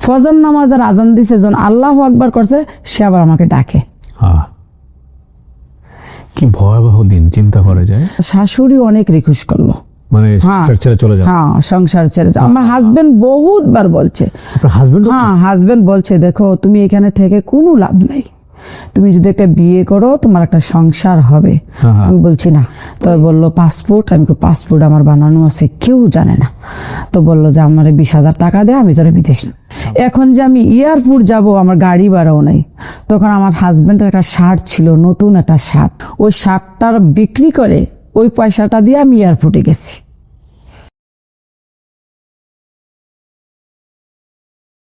ফজর নামাজের আজান দিছে, যখন আল্লাহু আকবার করছে, সে আবার আমাকে ডাকে। কি ভয়াবহ দিন, চিন্তা করা যায়। শাশুড়ি অনেক রিকোয়েস্ট করলো, মানে ছেড়ে চলে যাও। হ্যাঁ, সংসার ছেড়ে যাও। আমার হাজবেন্ড বহুতবার বলছে, হাজবেন্ড বলছে, দেখো তুমি এখানে থেকে কোনো লাভ নাই, তুমি যদি একটা বিয়ে করো তোমার একটা সংসার হবে। আমি বলছি না। তো বললো পাসপোর্ট, আমি পাসপোর্ট আমার বানানো আছে, কেউ জানে না। তো বললো যে আমার 20,000 টাকা দে, আমি তোরা বিদেশ। এখন যে আমি এয়ারপোর্ট যাব, আমার গাড়ি ভাড়াও নাই। তখন আমার হাজবেন্ডের একটা শার্ট ছিল, নতুন একটা শার্ট, ওই শার্টটার বিক্রি করে ওই পয়সাটা দিয়ে আমি এয়ারপোর্টে গেছি।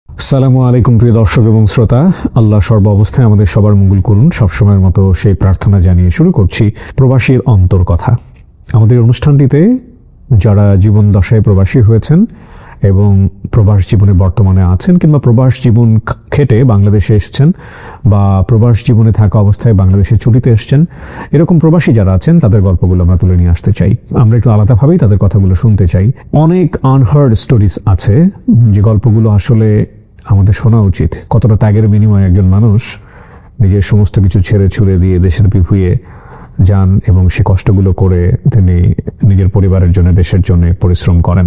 আসসালামু আলাইকুম প্রিয় দর্শক এবং শ্রোতা, আল্লাহ সর্ব অবস্থায় আমাদের সবার মঙ্গল করুন, সবসময়ের মতো সেই প্রার্থনা জানিয়ে শুরু করছি প্রবাসীর অন্তর কথা। আমাদের অনুষ্ঠানটিতে যারা জীবন দশায় প্রবাসী হয়েছেন এবং প্রবাস জীবনে বর্তমানে আছেন, কিংবা প্রবাস জীবন খেটে বাংলাদেশে এসেছেন, বা প্রবাস জীবনে থাকা অবস্থায় বাংলাদেশে ছুটিতে এসেছেন, এরকম প্রবাসী যারা আছেন তাদের গল্পগুলো আমরা তুলে নিয়ে আসতে চাই। আমরা একটু আলাদাভাবেই তাদের কথাগুলো শুনতে চাই। অনেক আনহার্ড স্টোরিজ আছে, যে গল্পগুলো আসলে আমাদের শোনা উচিত। কতটা ত্যাগের বিনিময়ে একজন মানুষ নিজের সমস্ত কিছু ছেড়ে ছুড়ে দিয়ে দেশের বিভুঁয়ে যান এবং সে কষ্টগুলো করে তিনি নিজের পরিবারের জন্য, দেশের জন্য পরিশ্রম করেন।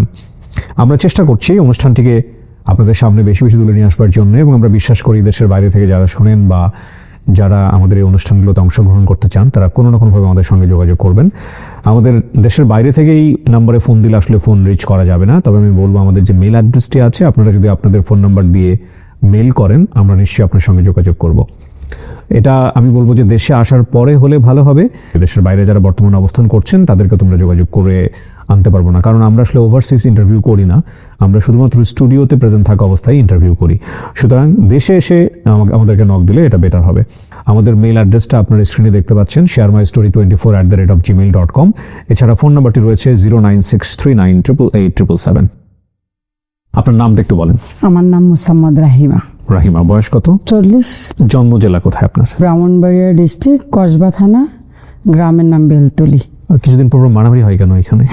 আমরা চেষ্টা করছি অনুষ্ঠানটিকে আপনাদের সামনে বেশি বেশি তুলে নিয়ে আসবার জন্য, এবং আমরা বিশ্বাস করি দেশের বাইরে থেকে যারা শোনেন বা যারা আমাদের এই অনুষ্ঠানগুলোতে অংশগ্রহণ করতে চান, তারা কোনো না কোনোভাবে আমাদের সঙ্গে যোগাযোগ করবেন। আমাদের দেশের বাইরে থেকেই নম্বরে ফোন দিলে আসলে ফোন রিচ করা যাবে না, তবে আমি বলবো আমাদের যে মেল অ্যাড্রেসটি আছে, আপনারা যদি আপনাদের ফোন নাম্বার দিয়ে মেল করেন, আমরা নিশ্চয়ই আপনার সঙ্গে যোগাযোগ করব। এটা আমি বলবো যে দেশে আসার পরে হলে ভালো হবে। দেশের বাইরে যারা বর্তমানে অবস্থান করছেন তাদেরকে তোমরা যোগাযোগ করে আনতে পারবো না, কারণ আমরা আসলে ওভারসিজ ইন্টারভিউ করি না, আমরা শুধুমাত্র স্টুডিওতে প্রেজেন্ট থাকা অবস্থায় ইন্টারভিউ করি। সুতরাং দেশে এসে আমাদেরকে নক দিলে এটা বেটার হবে। আমাদের মেল অ্যাড্রেসটা আপনার স্ক্রিনে দেখতে পাচ্ছেন, sharemystory24@gmail.com। এছাড়া ফোন নাম্বারটি রয়েছে 09639888877। আপনার নামটা একটু বলেন। আমার নাম মোসাম্মদ রাহিমা। রাহিমা, বয়স কত? 40। জন্ম জেলা কোথায় আপনার? ব্রাহ্মণবাড়িয়া ডিস্ট্রিক্ট, কসবা থানা, গ্রামের নাম বেলতলি। কিছুদিন পর মারামারি হয় কেন এখানে?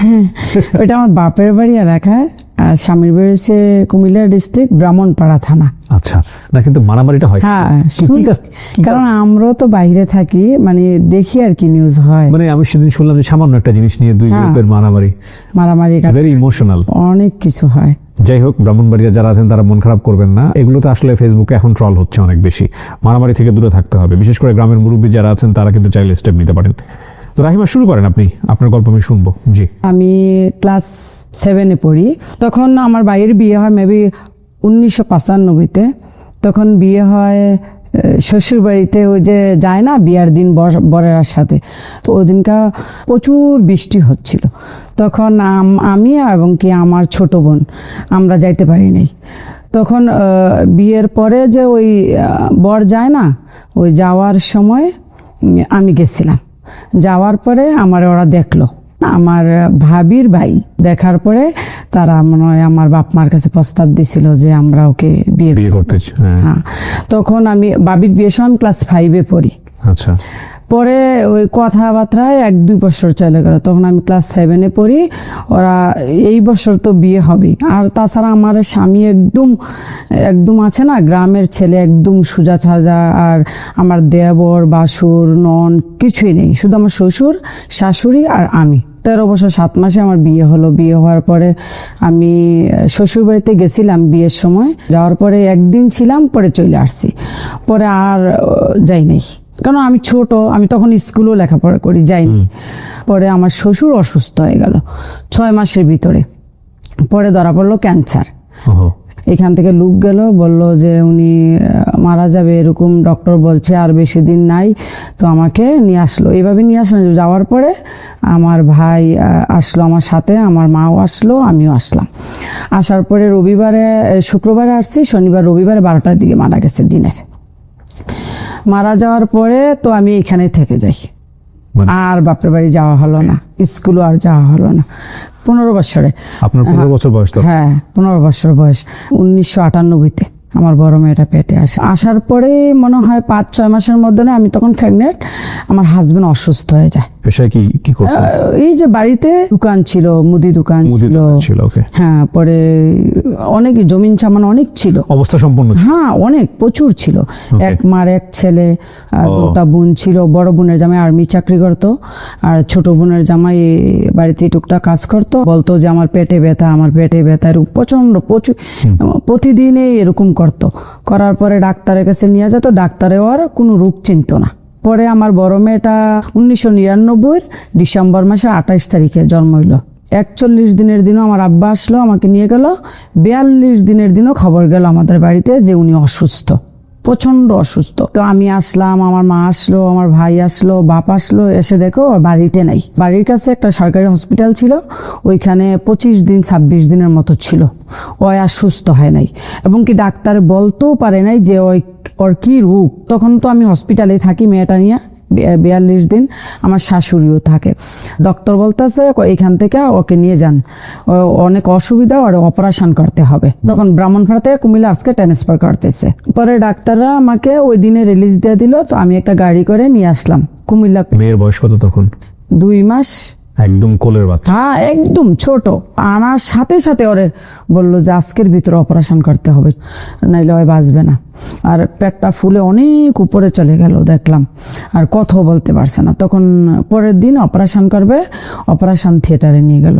ওটা আমার বাপের বাড়ি এলাকায়, আর স্বামীর বাড়ি হচ্ছে কুমিল্লা ডিস্ট্রিক্ট, ব্রাহ্মণপাড়া থানা। আচ্ছা, না কিন্তু মারামারিটা হয়? হ্যাঁ, কারণ আমরাও তো বাইরে থাকি, মানে দেখি আর কি নিউজ হয়। মানে আমি সেদিন শুনলাম যে সামান্য একটা জিনিস নিয়ে দুই গ্রুপের মারামারি, ভেরি ইমোশনাল, অনেক কিছু হয়। যাই হোক, ব্রাহ্মণবাড়িয়া যারা আছেন তারা মন খারাপ করবেন না, এগুলোতে আসলে ফেসবুকে এখন ট্রল হচ্ছে অনেক বেশি। মারামারি থেকে দূরে থাকতে হবে, বিশেষ করে গ্রামের মুরব্বী যারা আছেন তারা কিন্তু চাইলে স্টেপ নিতে পারেন। তো রাহিমা, শুরু করেন আপনি, আপনার গল্প আমি শুনবো। জি। আমি ক্লাস 7-এ পড়ি, তখন আমার ভাইয়ের বিয়ে হয় মেবি 1995-তে। তখন বিয়ে হয় শ্বশুর বাড়িতে, ওই যে যায় না বিয়ার দিন বরের সাথে, তো ওই দিনকা প্রচুর বৃষ্টি হচ্ছিল। তখন আমি এবং কি আমার ছোট বোন আমরা যাইতে পারি নাই। তখন বিয়ের পরে যে ওই বর যায় না, ওই যাওয়ার সময় আমি গেছিলাম। যাওয়ার পরে আমার ওরা দেখলো, আমার ভাবির ভাই দেখার পরে তারা মনে হয় আমার বাপ মার কাছে প্রস্তাব দিছিল যে আমরা ওকে বিয়ে করতে। হ্যাঁ, তখন আমি ভাবির বিয়ের সময় ক্লাস 5-এ পড়ি। আচ্ছা। পরে ওই কথাবার্তায় 1-2 বছর চলে গেল, তখন আমি ক্লাস 7-এ পড়ি। ওরা এই বছর তো বিয়ে হবে। আর তাছাড়া আমার স্বামী একদম আছে না, গ্রামের ছেলে, একদম সোজা সাজা। আর আমার দেবর, বাসুর, নন কিছুই নেই, শুধু আমার শ্বশুর, শাশুড়ি আর আমি। 13 বছর 7 মাসে আমার বিয়ে হলো। বিয়ে হওয়ার পরে আমি শ্বশুর বাড়িতে গেছিলাম বিয়ের সময়। যাওয়ার পরে একদিন ছিলাম, পরে চলে আসছি। পরে আর যাই নাই, কারণ আমি ছোট, আমি তখন স্কুলও লেখাপড়া করি, যাইনি। পরে আমার শ্বশুর অসুস্থ হয়ে গেল 6 মাসের ভিতরে। পরে ধরা পড়লো ক্যান্সার। এখান থেকে লোক গেল, বলল যে উনি মারা যাবে, এরকম ডক্টর বলছে, আর বেশি দিন নাই। তো আমাকে নিয়ে আসলো, এইভাবে নিয়ে আসলো। যাওয়ার পরে আমার ভাই আসলো আমার সাথে, আমার মাও আসলো, আমিও আসলাম। আসার পরে শুক্রবারে আসছি, শনিবার রবিবারে 12টার দিকে মারা গেছে দিনের। মারা যাওয়ার পরে তো আমি এখানে থেকে যাই, আর বাপের বাড়ি যাওয়া হলো না, স্কুলও আর যাওয়া হলো না। 15 বছরে। আপনার 15 বছর বয়স? হ্যাঁ, 15 বছর বয়স। 1998-তে আমার বড় মেয়েটা পেটে আসে। আসার পরে মনে হয় 5-6 মাসের মধ্যে আমি তখন প্রেগনেন্ট, আমার হাজবেন্ড অসুস্থ হয়ে যায়। পেশায় কি কি করতেন? এই যে বাড়িতে দোকান ছিল, মুদি দোকান মুদি ছিল। দোকান ছিল, ওকে। হ্যাঁ, পরে অনেক জমিন সামান অনেক ছিল। অবস্থা সম্পন্ন ছিল। হ্যাঁ, অনেক প্রচুর ছিল। এক মার এক ছেলে, আর দুটা বোন ছিল। বড় বোনের জামাই আর্মি চাকরি করতো, আর ছোট বোনের জামাই বাড়িতে টুকটাক কাজ করতো। বলতো যে আমার পেটে ব্যথা, আমার পেটে ব্যথা, এরকম প্রচুর প্রতিদিনই এরকম করতো। করার পরে ডাক্তারের কাছে নিয়ে যেত, ডাক্তারে ওর কোনো রোগ চিনত না। পরে আমার বড় মেয়েটা 1999 ডিসেম্বর মাসের 28 তারিখে জন্ম হইল। 41 দিনের দিনও আমার আব্বা আসলো, আমাকে নিয়ে গেল। 42 দিনের দিনও খবর গেল আমাদের বাড়িতে যে উনি অসুস্থ, প্রচন্ড অসুস্থ। তো আমি আসলাম, আমার মা আসলো, আমার ভাই আসলো, বাপ আসলো, এসে দেখো বাড়িতে নাই। বাড়ির কাছে একটা সরকারি হসপিটাল ছিল, ওইখানে 25 দিন 26 দিনের মতো ছিল। ও আর সুস্থ হয় নাই, এবং কি ডাক্তার বলতেও পারে নাই যে ওর কি রোগ। তখন তো আমি হসপিটালে থাকি মেয়েটা নিয়ে 42 দিন, আমার শাশুড়িও থাকে। ডক্টর বলতেছে এখান থেকে ওকে নিয়ে যান, অনেক অসুবিধা, আর অপারেশন করতে হবে। তখন ব্রাহ্মণপাড়া থেকে কুমিল্লা আজকে ট্রান্সফার করতেছে। পরে ডাক্তাররা আমাকে ওই দিনে রিলিজ দিয়ে দিল। তো আমি একটা গাড়ি করে নিয়ে আসলাম কুমিল্লা। মেয়ের বয়স কত তখন? 2 মাস। একদম কোলের বাচ্চা। হ্যাঁ, একদম ছোট। আনার সাথে সাথে ওরে বললো যে আজকের ভিতরে অপারেশন করতে হবে, নাইলে ওই বাঁচবে না। আর পেটটা ফুলে অনেক উপরে চলে গেল দেখলাম, আর কথাও বলতে পারছে না। তখন পরের দিন অপারেশন করবে, অপারেশন থিয়েটারে নিয়ে গেল।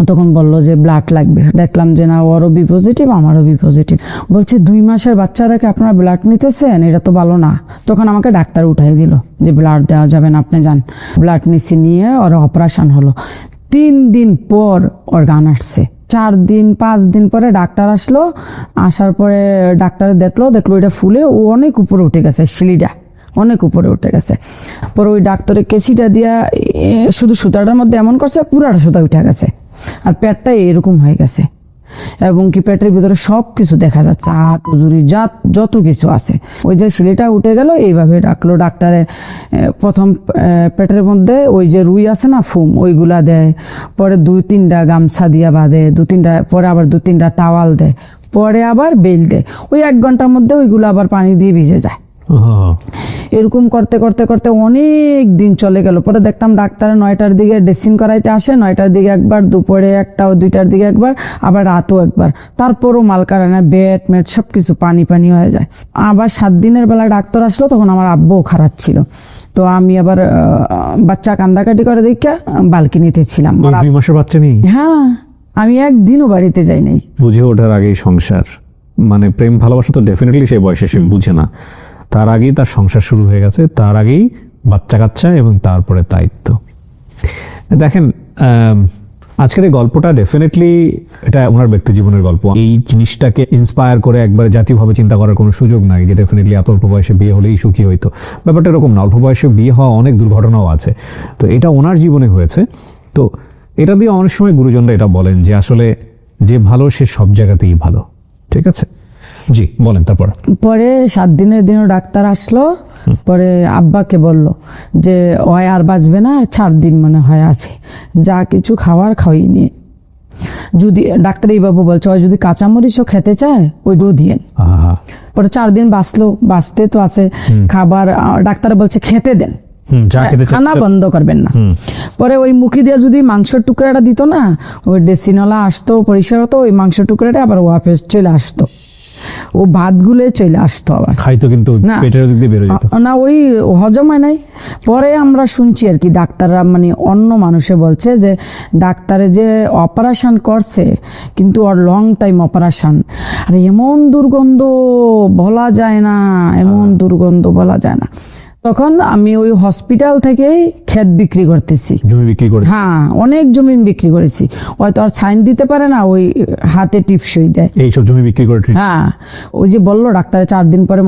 তখন বললো যে ব্লাড লাগবে। দেখলাম যে না, ওরও বি পজিটিভ, আমারও বি পজিটিভ। বলছে 2 মাসের বাচ্চারাকে আপনারা ব্লাড নিতেছেন, এটা তো ভালো না। তখন আমাকে ডাক্তার উঠাই দিল যে ব্লাড দেওয়া যাবে না, আপনি যান। ব্লাড নিচে নিয়ে ওর অপারেশন হলো। 3 দিন পর ওর গান আসছে। 4 দিন 5 দিন পরে ডাক্তার আসলো। আসার পরে ডাক্তার দেখলো এটা ফুলে ও অনেক উপরে উঠে গেছে, সিঁড়িটা অনেক উপরে উঠে গেছে। পরে ওই ডাক্তারের কেসিটা দিয়া শুধু সুতাটার মধ্যে এমন করছে, পুরাটা সুতা উঠে গেছে, আর পেটটা এরকম হয়ে গেছে। এবং কি পেটের ভিতরে সব কিছু দেখা যাচ্ছে, হাত উজুরি যত কিছু আছে। ওই যে সিলিটা উঠে গেল, এইভাবে ডাকলো ডাক্তারে। প্রথম পেটের মধ্যে ওই যে রুই আছে না, ফুম, ওইগুলা দেয়। পরে 2-3টা গামছা দিয়া বাঁধে, 2-3টা, পরে আবার 2-3টা টাওয়াল দেয়, পরে আবার বেল দেয়। ওই 1 ঘন্টার মধ্যে ওইগুলো আবার পানি দিয়ে ভিজে যায়। এরকম করতে করতে করতে অনেক দিন চলে গেল। পরে দেখতাম ডাক্তার 9টার দিকে ড্রেসিং করাইতে আসে, 9টার দিকে একবার, দুপুরে একটা, 2টার দিকে একবার, আবার রাতও একবার। তারপরও মাল কাড়ে না, বেড মেট সব কিছু পানি পানি হয়ে যায়। আবার 7 দিনের বেলা ডাক্তার আসলো, তখন আমার আব্বুও খারাপ ছিল। তো আমি আবার বাচ্চা কান্দাকাটি করে দেখে বালকিনিতে ছিলাম। 2 মাসের বাচ্চা নেই? হ্যাঁ, আমি একদিনও বাড়িতে যাই নাই। বুঝে ওঠার আগেই সংসার, মানে প্রেম ভালোবাসা তো ডেফিনেটলি সেই বয়সে সে বুঝে না। তার আগেই তার সংসার শুরু হয়ে গেছে, তার আগেই বাচ্চা কাচ্চা, এবং তারপরে দায়িত্ব। দেখেন, আজকের এই গল্পটা ডেফিনেটলি এটা ওনার ব্যক্তি জীবনের গল্প। এই জিনিসটাকে ইন্সপায়ার করে একবারে জাতীয়ভাবে চিন্তা করার কোনো সুযোগ নাই যে ডেফিনেটলি এত অল্প বয়সে বিয়ে হলেই সুখী হইতো। ব্যাপারটা এরকম না, অল্প বয়সে বিয়ে হওয়া অনেক দুর্ঘটনাও আছে। তো এটা ওনার জীবনে হয়েছে। তো এটা দিয়ে অনেক সময় গুরুজনরা এটা বলেন যে আসলে যে ভালো সে সব জায়গাতেই ভালো। ঠিক আছে, জি বলেন। তারপর পরে 7 দিনের দিনও ডাক্তার আসলো। পরে আব্বাকে বলল যে ওই আর বাঁচবে না, আর 4 দিন মনে হয় আছে, যা কিছু খাওয়ার খাওয়াই নিয়ে। যদি ডাক্তার এইভাবে বলছে, ওই যদি কাঁচামরিচও খেতে চায় ওইটাও দিয়ে। পরে 4 দিন বাঁচতে তো আছে। খাবার ডাক্তার বলছে খেতে দেন, খানা বন্ধ করবেন না। পরে ওই মুখি দিয়ে যদি মাংসের টুকরাটা দিত না, ওই ডেসিনলা আসতো, পরিষ্কার হতো, ওই মাংসের টুকরাটা আবার ওয়াপেস চলে আসতো, ও ভাত গুলে চলে আসতো আবার খাইতো, কিন্তু পেটের দিক দিয়ে বের হয়ে যেত না, ওই হজম হয় নাই। পরে আমরা শুনছি আর কি, ডাক্তাররা মানে অন্য মানুষে বলছে যে ডাক্তারে যে অপারেশন করছে, কিন্তু ওর লং টাইম অপারেশন, আর এমন দুর্গন্ধ বলা যায় না, এমন দুর্গন্ধ বলা যায় না। তখন আমি ওই হসপিটাল থেকেই ক্ষেত বিক্রি করতেছি, জমি বিক্রি করে। হ্যাঁ, অনেক জমি বিক্রি করেছি। হয়তো আর সাইন দিতে পারে না, ওই হাতে টিপসই দেয়, এইসব জমি বিক্রি করে। হ্যাঁ, ওই যে বললো ডাক্তারে 4 দিন পরে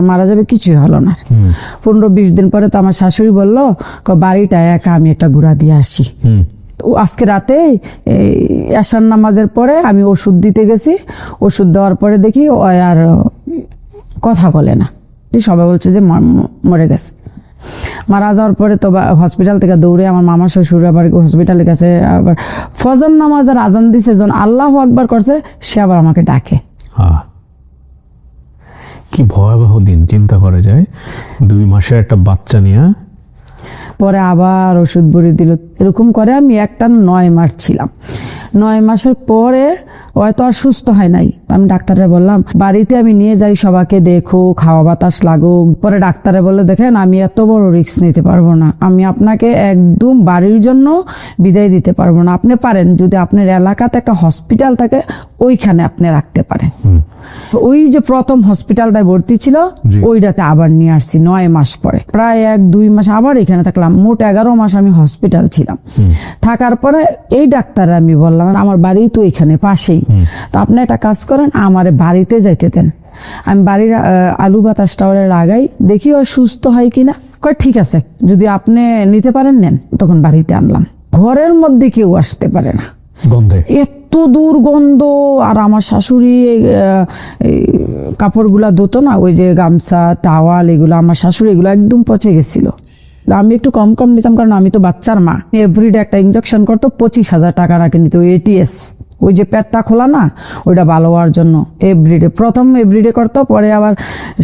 মারা যাবে, কিছুই হলো না। 15-20 দিন পরে তো আমার শাশুড়ি বললো বাড়িটা একা আমি একটা ঘুরা দিয়ে আসি। আজকে রাতে এশার নামাজের পরে আমি ওষুধ দিতে গেছি। ওষুধ দেওয়ার পরে দেখি ও আর কথা বলে না, সবাই বলছে যে মরে গেছে। মারা যাওয়ার পরে তো হসপিটাল থেকে দৌড়ে আমার মামা শ্বশুর আবার হসপিটালে গেছে। আবার ফজর নামাজের আজান দিছে, যখন আল্লাহু আকবার করছে, সে আবার আমাকে ডাকে। কি ভয়াবহ দিন চিন্তা করা যায়, 2 মাসের একটা বাচ্চা নিয়ে। পরে আবার ওষুধ বড়ি দিল। এরকম করে আমি একটা 9 মাস ছিলাম। 9 মাসের পরে হয়তো আর সুস্থ হয় নাই। আমি ডাক্তারে বললাম বাড়িতে আমি নিয়ে যাই, সবাইকে দেখো, খাওয়া বাতাস লাগুক। পরে ডাক্তারে বলে দেখেন আমি এত বড় রিস্ক নিতে পারবো না, আমি আপনাকে একদম বাড়ির জন্য বিদায় দিতে পারবো না। আপনি পারেন যদি আপনার এলাকাতে একটা হসপিটাল থাকে ওইখানে আপনি রাখতে পারেন। ওই যে প্রথম হসপিটালটায় ভর্তি ছিল ওইটাতে আবার নিয়ে আসছি 9 মাস পরে। প্রায় 1-2 মাস আবার এখানে থাকলাম, মোট 11 মাস আমি হসপিটাল ছিলাম। থাকার পরে এই ডাক্তার আমি বললাম আমার বাড়ি তো এখানে পাশেই, তো আপনি একটা কাজ করেন আমার বাড়িতে যাইতে দেন, আমি বাড়ির আলু বাতাসটা ওরা লাগাই, দেখি ও সুস্থ হয় কিনা। কয় ঠিক আছে, যদি আপনি নিতে পারেন নেন। তখন বাড়িতে আনলাম, ঘরের মধ্যে কেউ আসতে পারে না, গন্ধে এত দুর্গন্ধ। আর আমার শাশুড়ি কাপড়গুলা ধুতো না, ওই যে গামছা টাওয়াল এগুলো, আমার শাশুড়ি এগুলো একদম পচে গেছিল। আমি একটু কম কম নিতাম কারণ আমি তো বাচ্চার মা। এভরিডে একটা ইঞ্জেকশন করতো, 25,000 টাকা নাকি নিত, ATS, ওই যে পেটটা খোলা না ওইটা ভালো হওয়ার জন্য। প্রথম এভরিডে করতো, পরে আবার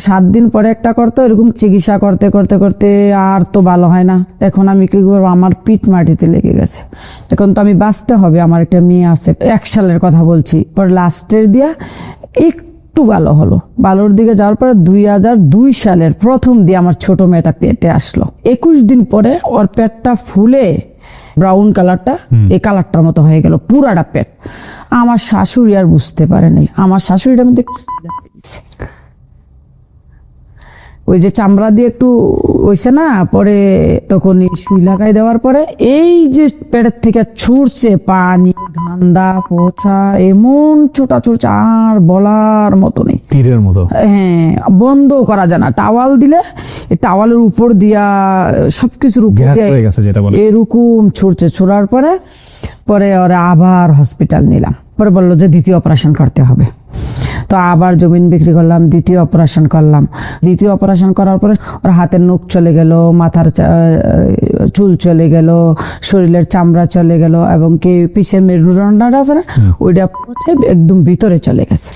7 দিন পরে একটা করতো। এরকম চিকিৎসা করতে করতে করতে আর তো ভালো হয় না। এখন আমি কি করবো, আমার পিঠ মাটিতে লেগে গেছে। এখন তো আমি বাঁচতে হবে, আমার একটা মেয়ে আছে। 1 সালের কথা বলছি। পরে লাস্টের দিয়া একটু ভালো হলো। ভালোর দিকে যাওয়ার পরে 2002 সালের প্রথম দিয়ে আমার ছোট মেয়েটা পেটে আসলো। 21 দিন পরে ওর পেটটা ফুলে ব্রাউন কালারটা এই কালারটার মতো হয়ে গেল, পুরাটা পেট। আমার শাশুড়ি আর বুঝতে পারে নাই, আমার শাশুড়িটার মধ্যে ওই যে চামড়া দিয়ে একটু হইছে না, পরে তখন সুই লাগাই দেওয়ার পরে এই যে পেটের থেকে ছুটছে পানি, গান্দা, পচা, এমন ছোটা ছুটছে আর বলার মতো নেই, তীরের মতো। হ্যাঁ, বন্ধ করা যায় না। টাওয়াল দিলে টাওয়ালের উপর দিয়া সবকিছুর উপর দিয়ে এরকম ছুটছে। ছোড়ার পরে ওরা আবার হসপিটাল নিলাম। পরে বললো যে দ্বিতীয় অপারেশন করতে হবে। তো আবার জমিন বিক্রি করলাম, দ্বিতীয় অপারেশন করলাম। দ্বিতীয় অপারেশন করার পরে ওর হাতের নখ চলে গেল, মাথার চুল চলে গেল, শরীরের চামড়া চলে গেল, এবং কি পিছের মেরুদণ্ডটা আছে না ওইটা একদম ভিতরে চলে গেছে।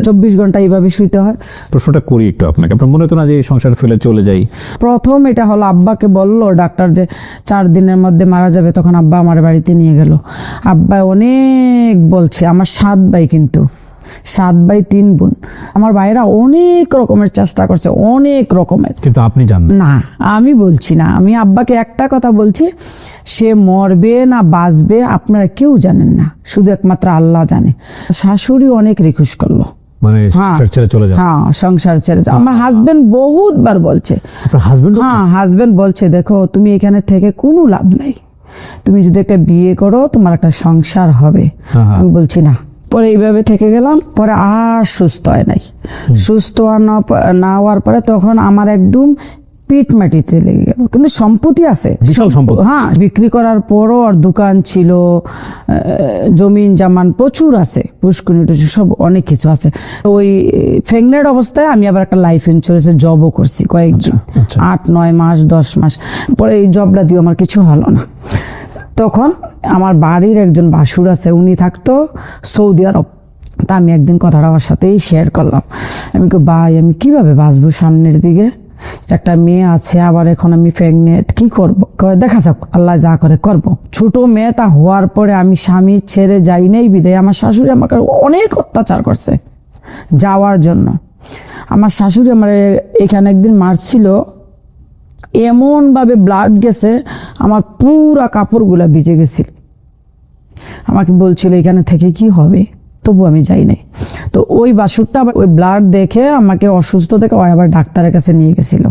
24 ঘন্টা এইভাবে শুইতে হয়। প্রশ্নটা করি একটু আপনাকে, আপনার মনে হতো না যে সংসার ফেলে চলে যাই? প্রথম এটা হলো আব্বাকে বললো ডাক্তার যে 4 দিনের মধ্যে মারা যাবে, তখন আব্বা আমার বাড়িতে নিয়ে গেল। আব্বা অনেক বলছে, আমার 7 ভাই, কিন্তু 7 ভাই 3 বোন। আমার ভাইরা অনেক রকমের চেষ্টা করছে, অনেক রকমের, কিন্তু আপনি জানেন না। আমি বলছি না, আমি আব্বাকে একটা কথা বলছি, সে মরবে না বাঁচবে আপনারা কেউ জানেন না, শুধু একমাত্র আল্লাহ জানে। শাশুড়ি অনেক রিকোয়েস্ট করলো, মানে সংসার ছেড়ে চলে যাও। হ্যাঁ, সংসার ছেড়ে যাও। আমার হাজবেন্ড বহুতবার বলছে, আপনার হাজবেন্ড? হ্যাঁ, হাজবেন্ড বলছে দেখো তুমি এখানে থেকে কোনো লাভ নাই, তুমি যদি একটা বিয়ে করো তোমার একটা সংসার হবে। আমি বলছি না। পরে এইভাবে থেকে গেলাম, পরে আর সুস্থ হয় নাই। সুস্থ না হওয়ার পরে তখন আমার একদম পিঠ মাটিতে লেগে গেল। কিন্তু সম্পত্তি আছে, বিশাল সম্পত্তি। হ্যাঁ, বিক্রি করার পরও আর দোকান ছিল, জমিন জামান প্রচুর আছে, পুষ্করণী টুসু সব অনেক কিছু আছে। ওই প্রেগনেন্ট অবস্থায় আমি আবার একটা লাইফ ইন্স্যুরেন্সে জবও করছি কয়েকদিন, 8-9 মাস 10 মাস। পরে এই জবটা দিয়ে আমার কিছু হলো না। তখন আমার বাড়ির একজন ভাসুর আছে, উনি থাকতো সৌদি আরব। তা আমি একদিন কথাটা আমার সাথেই শেয়ার করলাম। আমি ভাই আমি কিভাবে বাঁচবো, সামনের দিকে একটা মেয়ে আছে, আবার এখন আমি প্রেগনেন্ট, কি করব? দেখা যাক, আল্লাহ যা করে করব। ছোট মেয়েটা হওয়ার পরে আমি স্বামী ছেড়ে যাই নাই বিদায় আমার শাশুড়ি আমাকে অনেক অত্যাচার করছে যাওয়ার জন্য। আমার শাশুড়ি আমার এখানে একদিন মারছিল, এমন ভাবে ব্লাড গেছে, আমার পুরা কাপড়গুলা ভিজে গেছিল। আমাকে বলছিল এখানে থেকে কি হবে, তবু আমি যাই নাই। তো ওই বাসুরটা ওই ব্লাড দেখে আমাকে অসুস্থ দেখে আবার ডাক্তারের কাছে নিয়ে গেছিল।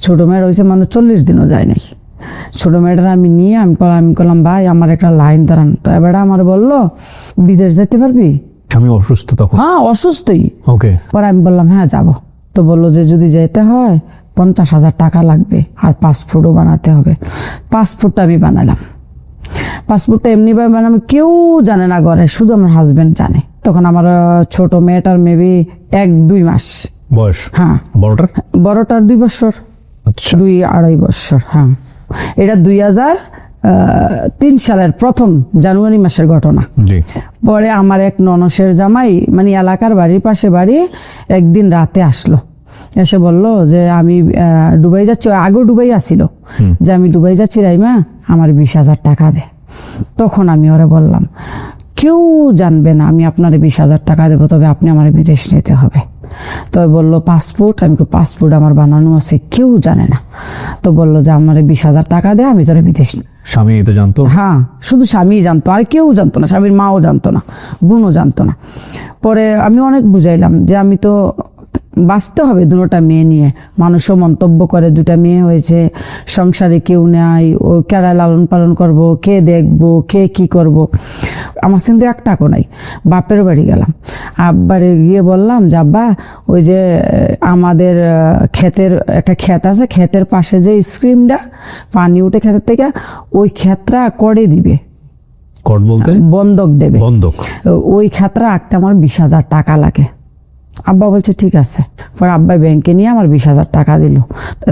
ছোট মেয়ের হয়েছে মানে 40 দিনও যায় নাই। ছোট মেয়েটা আমি নিয়ে আমি করলাম ভাই আমার একটা লাইন দাঁড়ান। তো এবার আমার বললো বিদেশ যেতে পারবি? আমি অসুস্থ তখন? হ্যাঁ, অসুস্থই। ওকে। পরে আমি বললাম হ্যাঁ যাব। তো বললো যে যদি যেতে হয় 50,000 টাকা লাগবে, আর পাসপোর্টও বানাতে হবে। পাসপোর্টটা আমি বানালাম। পাসপোর্টটা এমনিভাবে বানাবো, কেউ জানে না ঘরে, শুধু আমার হাজবেন্ড জানে। তখন আমার ছোট মেয়েটার মেবি 1-2 মাস বয়স। হ্যাঁ। বড়টার 2 বছর, 2-2.5 বছর। হ্যাঁ, এটা 2003 সালের প্রথম জানুয়ারি মাসের ঘটনা। পরে আমার এক ননসের জামাই, মানে এলাকার বাড়ির পাশে বাড়ি, একদিন রাতে আসলো। এসে বলল যে আমি দুবাই যাচ্ছি, আগেও দুবাই আসিল, যে আমি দুবাই যাচ্ছি রাইমা, আমার 20,000 টাকা দে। তখন আমি ওরে বললাম, কেউ জানবে না আমি আপনার 20,000 টাকা দেবো, তবে আপনি আমার বিদেশ নিতে হবে। তো বললো পাসপোর্ট, আমি পাসপোর্ট আমার বানানো আছে, কেউ জানে না। তো বললো যে আমার 20,000 টাকা দে, আমি তোরা বিদেশ নিই। স্বামী এটা জানতো? হ্যাঁ, শুধু স্বামীই জানতো, আর কেউ জানতো না, স্বামীর মাও জানতো না, বোনও জানতো না। পরে আমি অনেক বুঝাইলাম যে আমি তো বাঁচতে হবে দুটা মেয়ে নিয়ে, মানুষও মন্তব্য করে 2টা মেয়ে হয়েছে, সংসারে কেউ নেই, ও কেডা লালন পালন করব, কে দেখবো, কে কি করব। আমার কিন্তু 1 টাকা নাই। বাপের বাড়ি গেলাম, আব্বারে গিয়ে বললাম যে আব্বা, ওই যে আমাদের ক্ষেতের একটা ক্ষেত আছে, ক্ষেতের পাশে যে স্ক্রিমটা পানি উঠে ক্ষেতের থেকে, ওই ক্ষেতটা করে দিবে। কট বলতে? বন্ধক দেবে। বন্ধক? ওই ক্ষেতটা আঁকতে আমার 20,000 টাকা লাগে। আব্বা বলছে ঠিক আছে। পরে আব্বা ব্যাংকে নিয়ে আমার 20,000 টাকা দিল,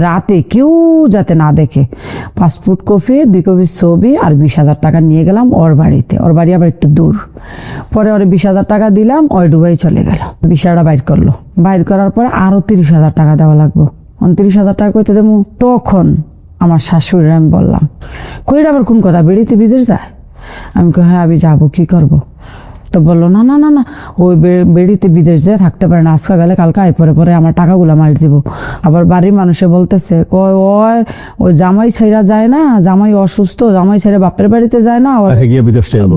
রাতে কেউ যাতে না দেখে। পাসপোর্ট কপি, 2 কপি ছবি আর 20,000 টাকা নিয়ে গেলাম ওর বাড়িতে। ওর বাড়ি আবার একটু দূর। পরে ওর 20,000 টাকা দিলাম, ওই দুবাই চলে গেল। ভিসাটা বাইর করলো। বাইর করার পরে আরো 30,000 টাকা দেওয়া লাগবো। 29,000 টাকা কইতে দেবো। তখন আমার শাশুড়ি আমি বললাম, কইরা আবার কোন কথা, বেড়িতে বিদেশ যায়? আমি কই হ্যাঁ, আমি যাবো, কি করব? তো বললো না না না না, ওই বেড়িতে বিদেশ যেয়ে থাকতে পারে না, আজকে গেলে কালকে পরে পরে আমার টাকাগুলো মার দিব। আবার বাড়ির মানুষে বলতেছে, ওই জামাই ছেড়া যায় না, জামাই অসুস্থ, জামাই ছেড়ে বাপের বাড়িতে যায় না,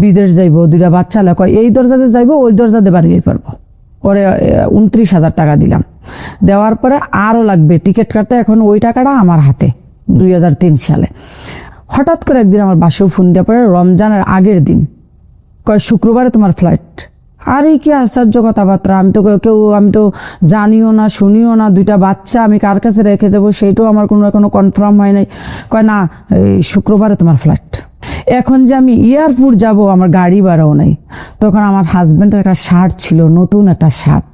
বিদেশ যাইবো, 2টা বাচ্চা হলে কয় এই দরজাতে যাইবো, ওই দরজাতে বাড়ি পারবো। পরে 29,000 টাকা দিলাম। দেওয়ার পরে আরো লাগবে টিকিট কাটতে, এখন ওই টাকাটা আমার হাতে। 2003 সালে হঠাৎ করে একদিন আমার বাসায় ফোন দেওয়ার পরে, রমজানের আগের দিন, কয় শুক্রবারে তোমার ফ্লাইট। আর এই কি আশ্চর্য কথাবার্তা, আমি তো জানিও না, শুনিও না, 2টা বাচ্চা আমি কার কাছে রেখে যাবো সেইটাও আমার এখনো কনফার্ম হয় নাই। কয় না, এই শুক্রবারে তোমার ফ্লাইট। এখন যে আমি এয়ারপোর্ট যাব, আমার গাড়ি ভাড়াও নাই। তখন আমার হাজব্যান্ডের একটা শার্ট ছিল, নতুন একটা শার্ট,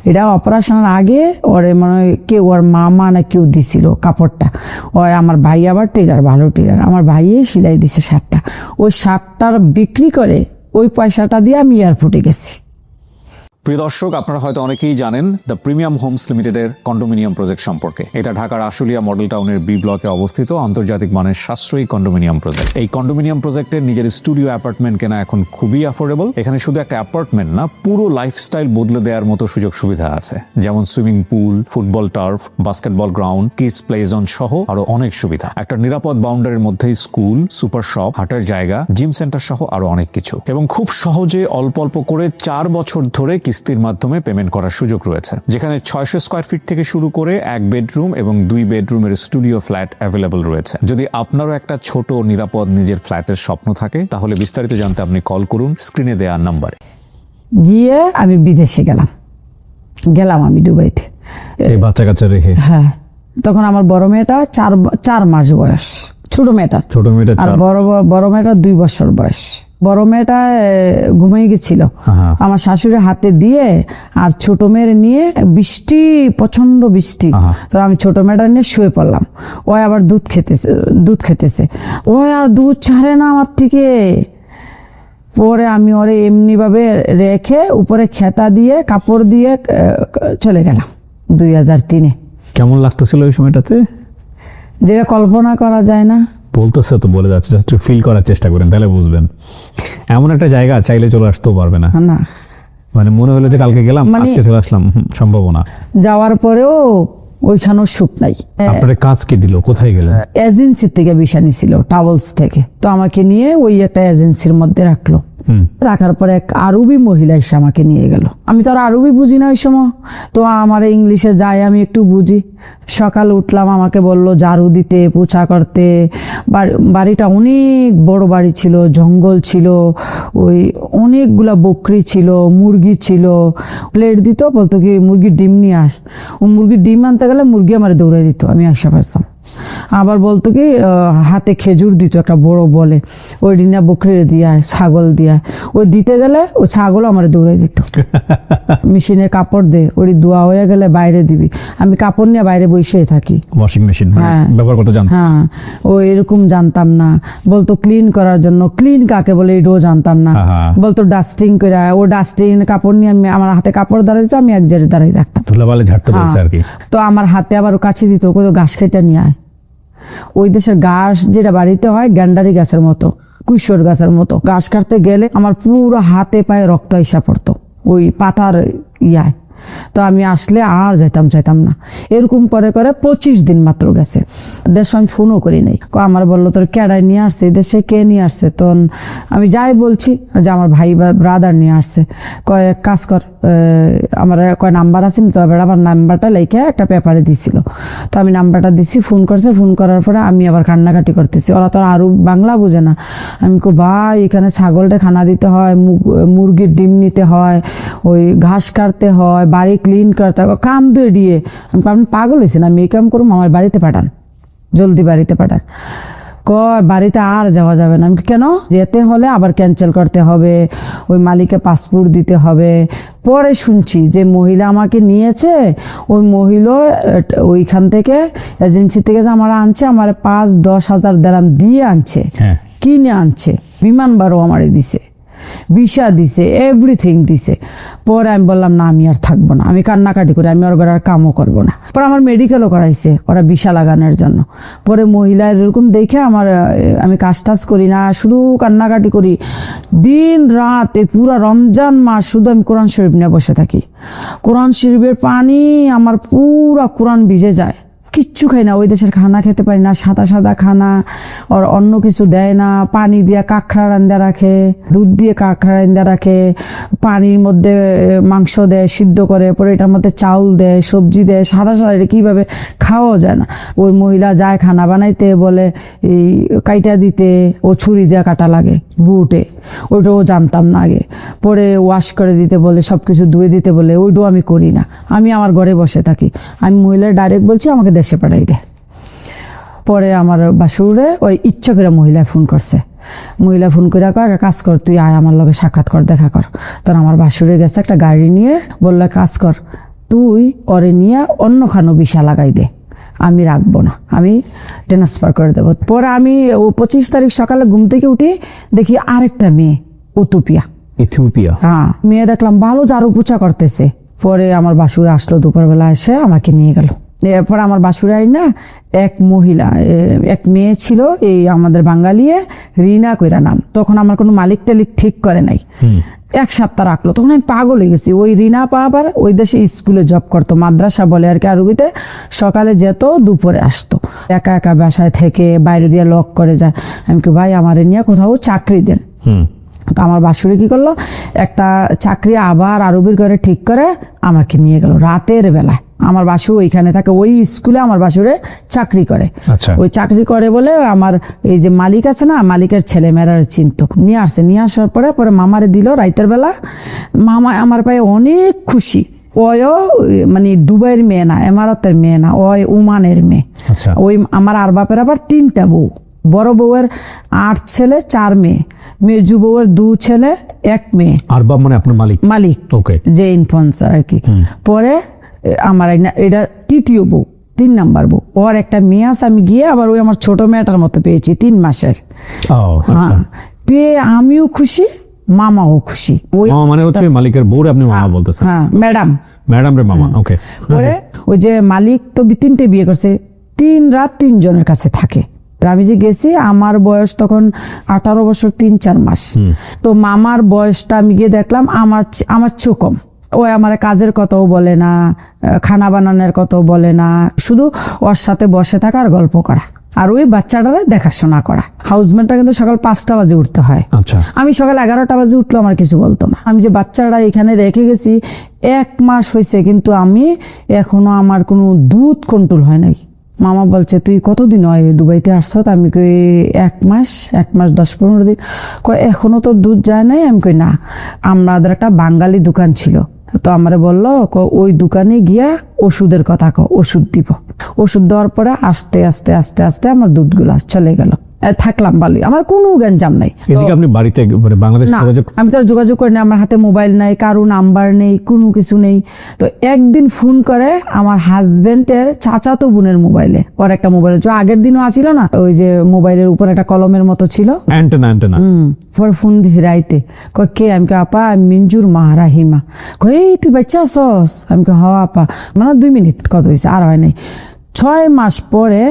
এটা অপারেশনের আগে ওরে মানে কেউ, ওর মামা না কেউ দিছিল কাপড়টা। ওই আমার ভাই আবার টেলার, ভালো টেলার, আমার ভাইয়ে সেলাই দিছে শার্টটা। ওই শার্টটার বিক্রি করে ওই পয়সাটা দিয়ে আমি এয়ারপোর্টে গেছি। প্রিয় দর্শক, আপনারা হয়তো অনেকেই জানেন দ্য প্রিমিয়াম হোমস লিমিটেডের কন্ডোমিনিয়াম প্রজেক্ট সম্পর্কে। এটা ঢাকার আশুলিয়া মডেল টাউনের বি ব্লকে অবস্থিত আন্তর্জাতিক মানের সাশ্রয়ী কন্ডোমিনিয়াম প্রজেক্ট। এই কন্ডোমিনিয়াম প্রজেক্টের নিজের স্টুডিও অ্যাপার্টমেন্ট কেনা এখন খুবই অ্যাফোর্ডেবল। এখানে শুধু একটা অ্যাপার্টমেন্ট না, পুরো লাইফস্টাইল বদলে দেওয়ার মতো সুযোগ সুবিধা আছে, যেমন swimming pool, football turf, basketball ground, kids play zone সহ আরো অনেক সুবিধা। একটা নিরাপদ বাউন্ডারির মধ্যেই স্কুল, সুপার শপ, হাটের জায়গা, জিম সেন্টার সহ আরো অনেক কিছু। এবং খুব সহজে অল্প অল্প করে 4 বছর ধরে কিস্তির মাধ্যমে পেমেন্ট করার সুযোগ রয়েছে, যেখানে 600 স্কয়ার ফিট থেকে শুরু করে 1 বেডরুম এবং 2 বেডরুমের স্টুডিও ফ্ল্যাট অ্যাভেলেবল রয়েছে। যদি আপনারও একটা ছোট নিরাপদ নিজের ফ্ল্যাটের স্বপ্ন থাকে, তাহলে বিস্তারিত জানতে আপনি কল করুন স্ক্রিনে দেওয়া নাম্বারে। গিয়ে আমি বিদেশে গেলাম আমি দুবাইতে, এই বাচ্চা কাচ্চা রেখে। হ্যাঁ, তখন আমার বড় মেয়েটা 4 মাস বয়স, ছোট মেয়েটা, আর বড় মেয়েটা 2 বছর বয়স। বড় মেয়েটা ঘুমিয়ে গেছিল, আমার শাশুড়ি হাতে দিয়ে, আর ছোট মেয়ের নিয়ে, বৃষ্টি, প্রচন্ড বৃষ্টি। তো আমি ছোট মেয়েটা নিয়ে শুয়ে পড়লাম। ওই আবার দুধ খেতেছে, ওই আর দুধ ছাড়ে না আমার থেকে। পরে আমি ওরে এমনি ভাবে রেখে উপরে খেতা দিয়ে কাপড় দিয়ে চলে গেলাম 2003-এ। কেমন লাগতেছিল ওই সময়টাতে? যেটা কল্পনা করা যায় না। বলতেছে তো, বলে যাচ্ছে, জাস্ট ফিল করার চেষ্টা করেন, তাহলে বুঝবেন। এমন একটা জায়গা চাইলে চলে আসতেও পারবে না, না মানে মনে হলো যে কালকে গেলাম, আজকে চলে আসলাম, সম্ভব না। যাওয়ার পরেও ওইখানেও সুখ নাই। আপনার কাজ কি দিল, কোথায় গেলেন? এজেন্সি থেকে ভিসা নিছিল, ট্রাভেলস থেকে। তো আমাকে নিয়ে ওই একটা এজেন্সির মধ্যে রাখলো। রাখার পরে এক আরবি মহিলা এসে আমাকে নিয়ে গেল। আমি তো আর আরবি বুঝি না ওই সময়, তো আমার ইংলিশে যায়, আমি একটু বুঝি। সকাল উঠলাম, আমাকে বলল ঝাড়ু দিতে, পোছা করতে। বাড়িটা অনেক বড় বাড়ি ছিল, জঙ্গল ছিল, ওই অনেকগুলা বকরি ছিল, মুরগি ছিল। প্লেট দিত, বলতো কি মুরগির ডিম নিয়ে আস। ও মুরগির ডিম আনতে গেলে মুরগি আমার দৌড়াই দিত, আমি আসা পারতাম। আবার বলতো কি হাতে খেজুর দিত একটা বড় বলে, ওই ডিনা বকরি দিয়া, ছাগল দিয়া, ওই দিতে গেলে ওই ছাগল আমার দৌড়াই দিত। মেশিনে কাপড় দে, ওই ধোয়া হয়ে গেলে বাইরে দিবি। আমি কাপড় নিয়ে বাইরে বসে থাকি, ওয়াশিং মেশিন ব্যবহার করতে জানতাম। হ্যাঁ, ও এরকম জানতাম না। বলতো ক্লিন করার জন্য, ক্লিন কাকে বলে এটাও জানতাম না। বলতো ডাস্টিং করে, ও ডাস্টিং কাপড় নিয়ে আমি, আমার হাতে কাপড় দাঁড়াই দিত, আমি এক জায়গায় দাঁড়াই থাকতাম। ধুলাবালি ঝাড়তে বলছে আর কি। তো আমার হাতে আবার ও কাছে দিত, কত ঘাস কেটে নিয়ে আয়। ওই দেশের ঘাস যেটা বাড়িতে হয় গ্যান্ডারি গাছের মতো, কুইশোর গাছের মতো, ঘাস কাটতে গেলে আমার পুরো হাতে পায়ে রক্ত আইসা পড়তো ওই পাতার ইয়ায়। তো আমি আসলে আর চাইতাম না। এরকম করে করে 25 দিন মাত্র গেছে। দেশে আমি ফোনও করি নাই। আমার বললো তোর কেডায় নিয়ে আসছে, দেশে কে নিয়ে আসছে? তখন আমি যাই বলছি যে আমার ভাই বা ব্রাদার নিয়ে আসছে। কয় এক কাজ কর, আমার কয় নাম্বার আছে তো, আমার নাম্বারটা লেখে একটা পেপারে দিছিল। তো আমি নাম্বারটা দিছি, ফোন করছে। ফোন করার পরে আমি আবার কান্নাকাটি করতেছি, ওরা তো আরো বাংলা বোঝে না। আমি কো ভাই এখানে ছাগলটা খানা দিতে হয়, মুরগির ডিম নিতে হয়, ওই ঘাস কাটতে হয়, বাড়ি ক্লিন করতে হয়, কাম দিয়ে দিয়ে আমি পাগল হয়েছি না, আমি এই কাম করুম, আমার বাড়িতে পাঠান, জলদি বাড়িতে পাঠান। কয় বাড়িতে আর যাওয়া যাবে না। আমি কেন? যেতে হলে আবার ক্যান্সেল করতে হবে, ওই মালিককে পাসপোর্ট দিতে হবে। পরে শুনছি যে মহিলা আমাকে নিয়েছে, ওই মহিলা ওইখান থেকে এজেন্সি থেকে যে আমার আনছে, আমার 5-10 হাজার দেরাম দিয়ে আনছে, কিনে আনছে, বিমান ভাড়াও আমারে দিছে, ভিসা দিছে, এভরিথিং দিছে। পরে আমি বললাম না, আমি আর থাকবো না, আমি কান্নাকাটি করি, আমি ওর ঘরে আর কামও করবো না। পরে আমার মেডিকেলও করাইছে ওরা ভিসা লাগানোর জন্য। পরে মহিলা এরকম দেখে আমি কাজ টাজ করি না, শুধু কান্নাকাটি করি দিন রাত। এই পুরো রমজান মাস শুধু আমি কোরআন শরীফ নিয়ে বসে থাকি। কোরআন শরীফের পানি আমার পুরা কোরআন ভিজে যায়। কিচ্ছু খাই না, ওই দেশের খানা খেতে পারি না, সাদা সাদা খানা, আর অন্য কিছু দেয় না। পানি দিয়ে কাঁকড়া রান্দা রাখে, দুধ দিয়ে কাঁকড়া রান্দা রাখে, পানির মধ্যে মাংস দেয় সিদ্ধ করে, পরে এটার মধ্যে চাউল দেয়, সবজি দেয়, সাদা সাদা, এটা কীভাবে খাওয়াও যায় না। ওই মহিলা যায় খানা বানাইতে, বলে এই কাইটা দিতে, ও ছুরি দিয়ে কাটা লাগে বুটে, ওইটাও জানতাম না আগে। পরে ওয়াশ করে দিতে বলে, সব কিছু ধুয়ে দিতে বলে, ওইটাও আমি করি না, আমি আমার ঘরে বসে থাকি। আমি মহিলার ডাইরেক্ট বলছি আমাকে দেশে পাঠাই দে। পরে আমার বাসুরে ওই ইচ্ছা করে মহিলায় ফোন করছে, মহিলা ফোন করে কয় কাজ কর, তুই আয় আমার লগে সাক্ষাৎ কর, দেখা কর। তখন আমার বাসুরে গেছে একটা গাড়ি নিয়ে, বললো কাজ কর, তুই ওরে নিয়ে অন্য খানো ভিসা লাগাই দে, আমি রাখবো না, আমি ট্রান্সফার করে দেবো। পরে আমি 25 তারিখ সকালে ঘুম থেকে উঠি, দেখি আরেকটা মেয়ে ইথিওপিয়া, হ্যাঁ মেয়ে দেখলাম ভালো ঝাড়ু পোছা করতেছে। পরে আমার বাসুরে আসলো দুপুরবেলা, এসে আমাকে নিয়ে গেল। এরপর আমার বাসুরাই না এক মহিলা, এক মেয়ে ছিল এই আমাদের বাঙালিয়ে, রিনা কইরা নাম। তখন আমার কোনো মালিক টালিক ঠিক করে নাই, 1 সপ্তাহ রাখলো। তখন আমি পাগল হয়ে গেছি। ওই রিনা আবার ওই দেশে স্কুলে জব করতো, মাদ্রাসা বলে আর কি আরবিতে। সকালে যেত, দুপুরে আসতো, একা একা বাসায় থেকে বাইরে দিয়ে লক করে যায়। আমি কি ভাই আমার নিয়ে কোথাও চাকরি দেন। তো আমার বাসুরে কি করলো, একটা চাকরি আবার আরবির ঘরে ঠিক করে আমাকে নিয়ে গেল রাতের বেলায়। আমার বাসুর ওইখানে থাকে, ওই স্কুলে আমার বাসুরে চাকরি করে। ওই চাকরি করে বলে আমার এই যে মালিক আছে না, মালিকের ছেলে মেয়েরা চিনত, নিয়ে আসছে। নিয়ে আসার পরে মামারে দিল রাতের বেলা। মামা আমার পায়ে অনেক খুশি। ওয়ও মানে দুবাইয়ের মেয়ে না, এমারতের মেয়ে না, ওই ওমানের মেয়ে। ওই আমার আর বাপের আবার 3টা বউ, বড় বউয়ের 8 ছেলে 4 মেয়ে, মেজু বউয়ের 2 ছেলে 1 মেয়ে। আরবাব মানে আপনার মালিক, যে ইনফ্লুয়েন্সার আর কি। পরে আমার এটা 3য় বউ, 3 নাম্বার বউ। ওর একটা মেয়ে আছে, আমি গিয়ে আবার ওই আমার ছোট মেয়েটার মতো পেয়েছি 3 মাসের। হ্যাঁ, পেয়ে আমিও খুশি, মামাও খুশি। ওই মানে হচ্ছে মালিকের বউরে আপনি মামা বলতেছেন? হ্যাঁ, ম্যাডাম রে মামা। ওকে। পরে ওই যে মালিক তো 3টে বিয়ে করছে, 3 রাত 3 জনের কাছে থাকে। আমি যে গেছি, আমার বয়স তখন 18 বছর 3-4 মাস। তো মামার বয়সটা আমি গিয়ে দেখলাম আমার চেয়েও কম। ওই আমার কাজের কথাও বলে না, খানা বানানোর কথাও বলে না, শুধু ওর সাথে বসে থাকা আর গল্প করা, আর ওই বাচ্চাটারে দেখাশোনা করা। হাউসমেটটা কিন্তু সকাল 5টা বাজে উঠতে হয়, আমি সকাল 11টা বাজে উঠলো, আমার কিছু বলতো না। আমি যে বাচ্চাটা এখানে রেখে গেছি 1 মাস হয়েছে, কিন্তু আমি এখনো আমার কোনো দুধ কন্ট্রোল হয় নাই। মামা বলছে তুই কতদিন হয় দুবাইতে আসছ? আমি কই 1 মাস 10-15 দিন। কয় এখনো তোর দুধ যায় নাই? আমি কই না। আমাদের একটা বাঙালি দোকান ছিল, তো আমারে বললো ওই দোকানে গিয়া ওষুধের কথা ওষুধ দিব। ওষুধ দেওয়ার পরে আস্তে আস্তে আস্তে আস্তে আমার দুধগুলা চলে গেল। থাকলাম ভালোই, আমার কোনো গ্যাঞ্জাম নাই। এদিকে আপনি বাড়িতে মানে বাংলাদেশ না, যোগাযোগ আমি তো আর যোগাযোগ করি না, আমার হাতে মোবাইল নাই, কারো নাম্বার নেই, কোনো কিছু নেই। তো একদিন ফোন করে আমার হাজবেন্ডের চাচাতো বোনের মোবাইলে, ওর একটা মোবাইল আগের দিনও আসিল না, ওই যে মোবাইলের উপর একটা কলমের মতো ছিল, অ্যান্টেনা পরে ফোন দিছি রাইতে, কয় কে? আমি কে আপা আমি মিঞ্জুর মা রাহিমা। কই এই তুই বাচ্চা আসস? আমি কে হ আপা। মানে 2 মিনিট কত হয়েছে, আর হয় নাই। 6 মাস পরে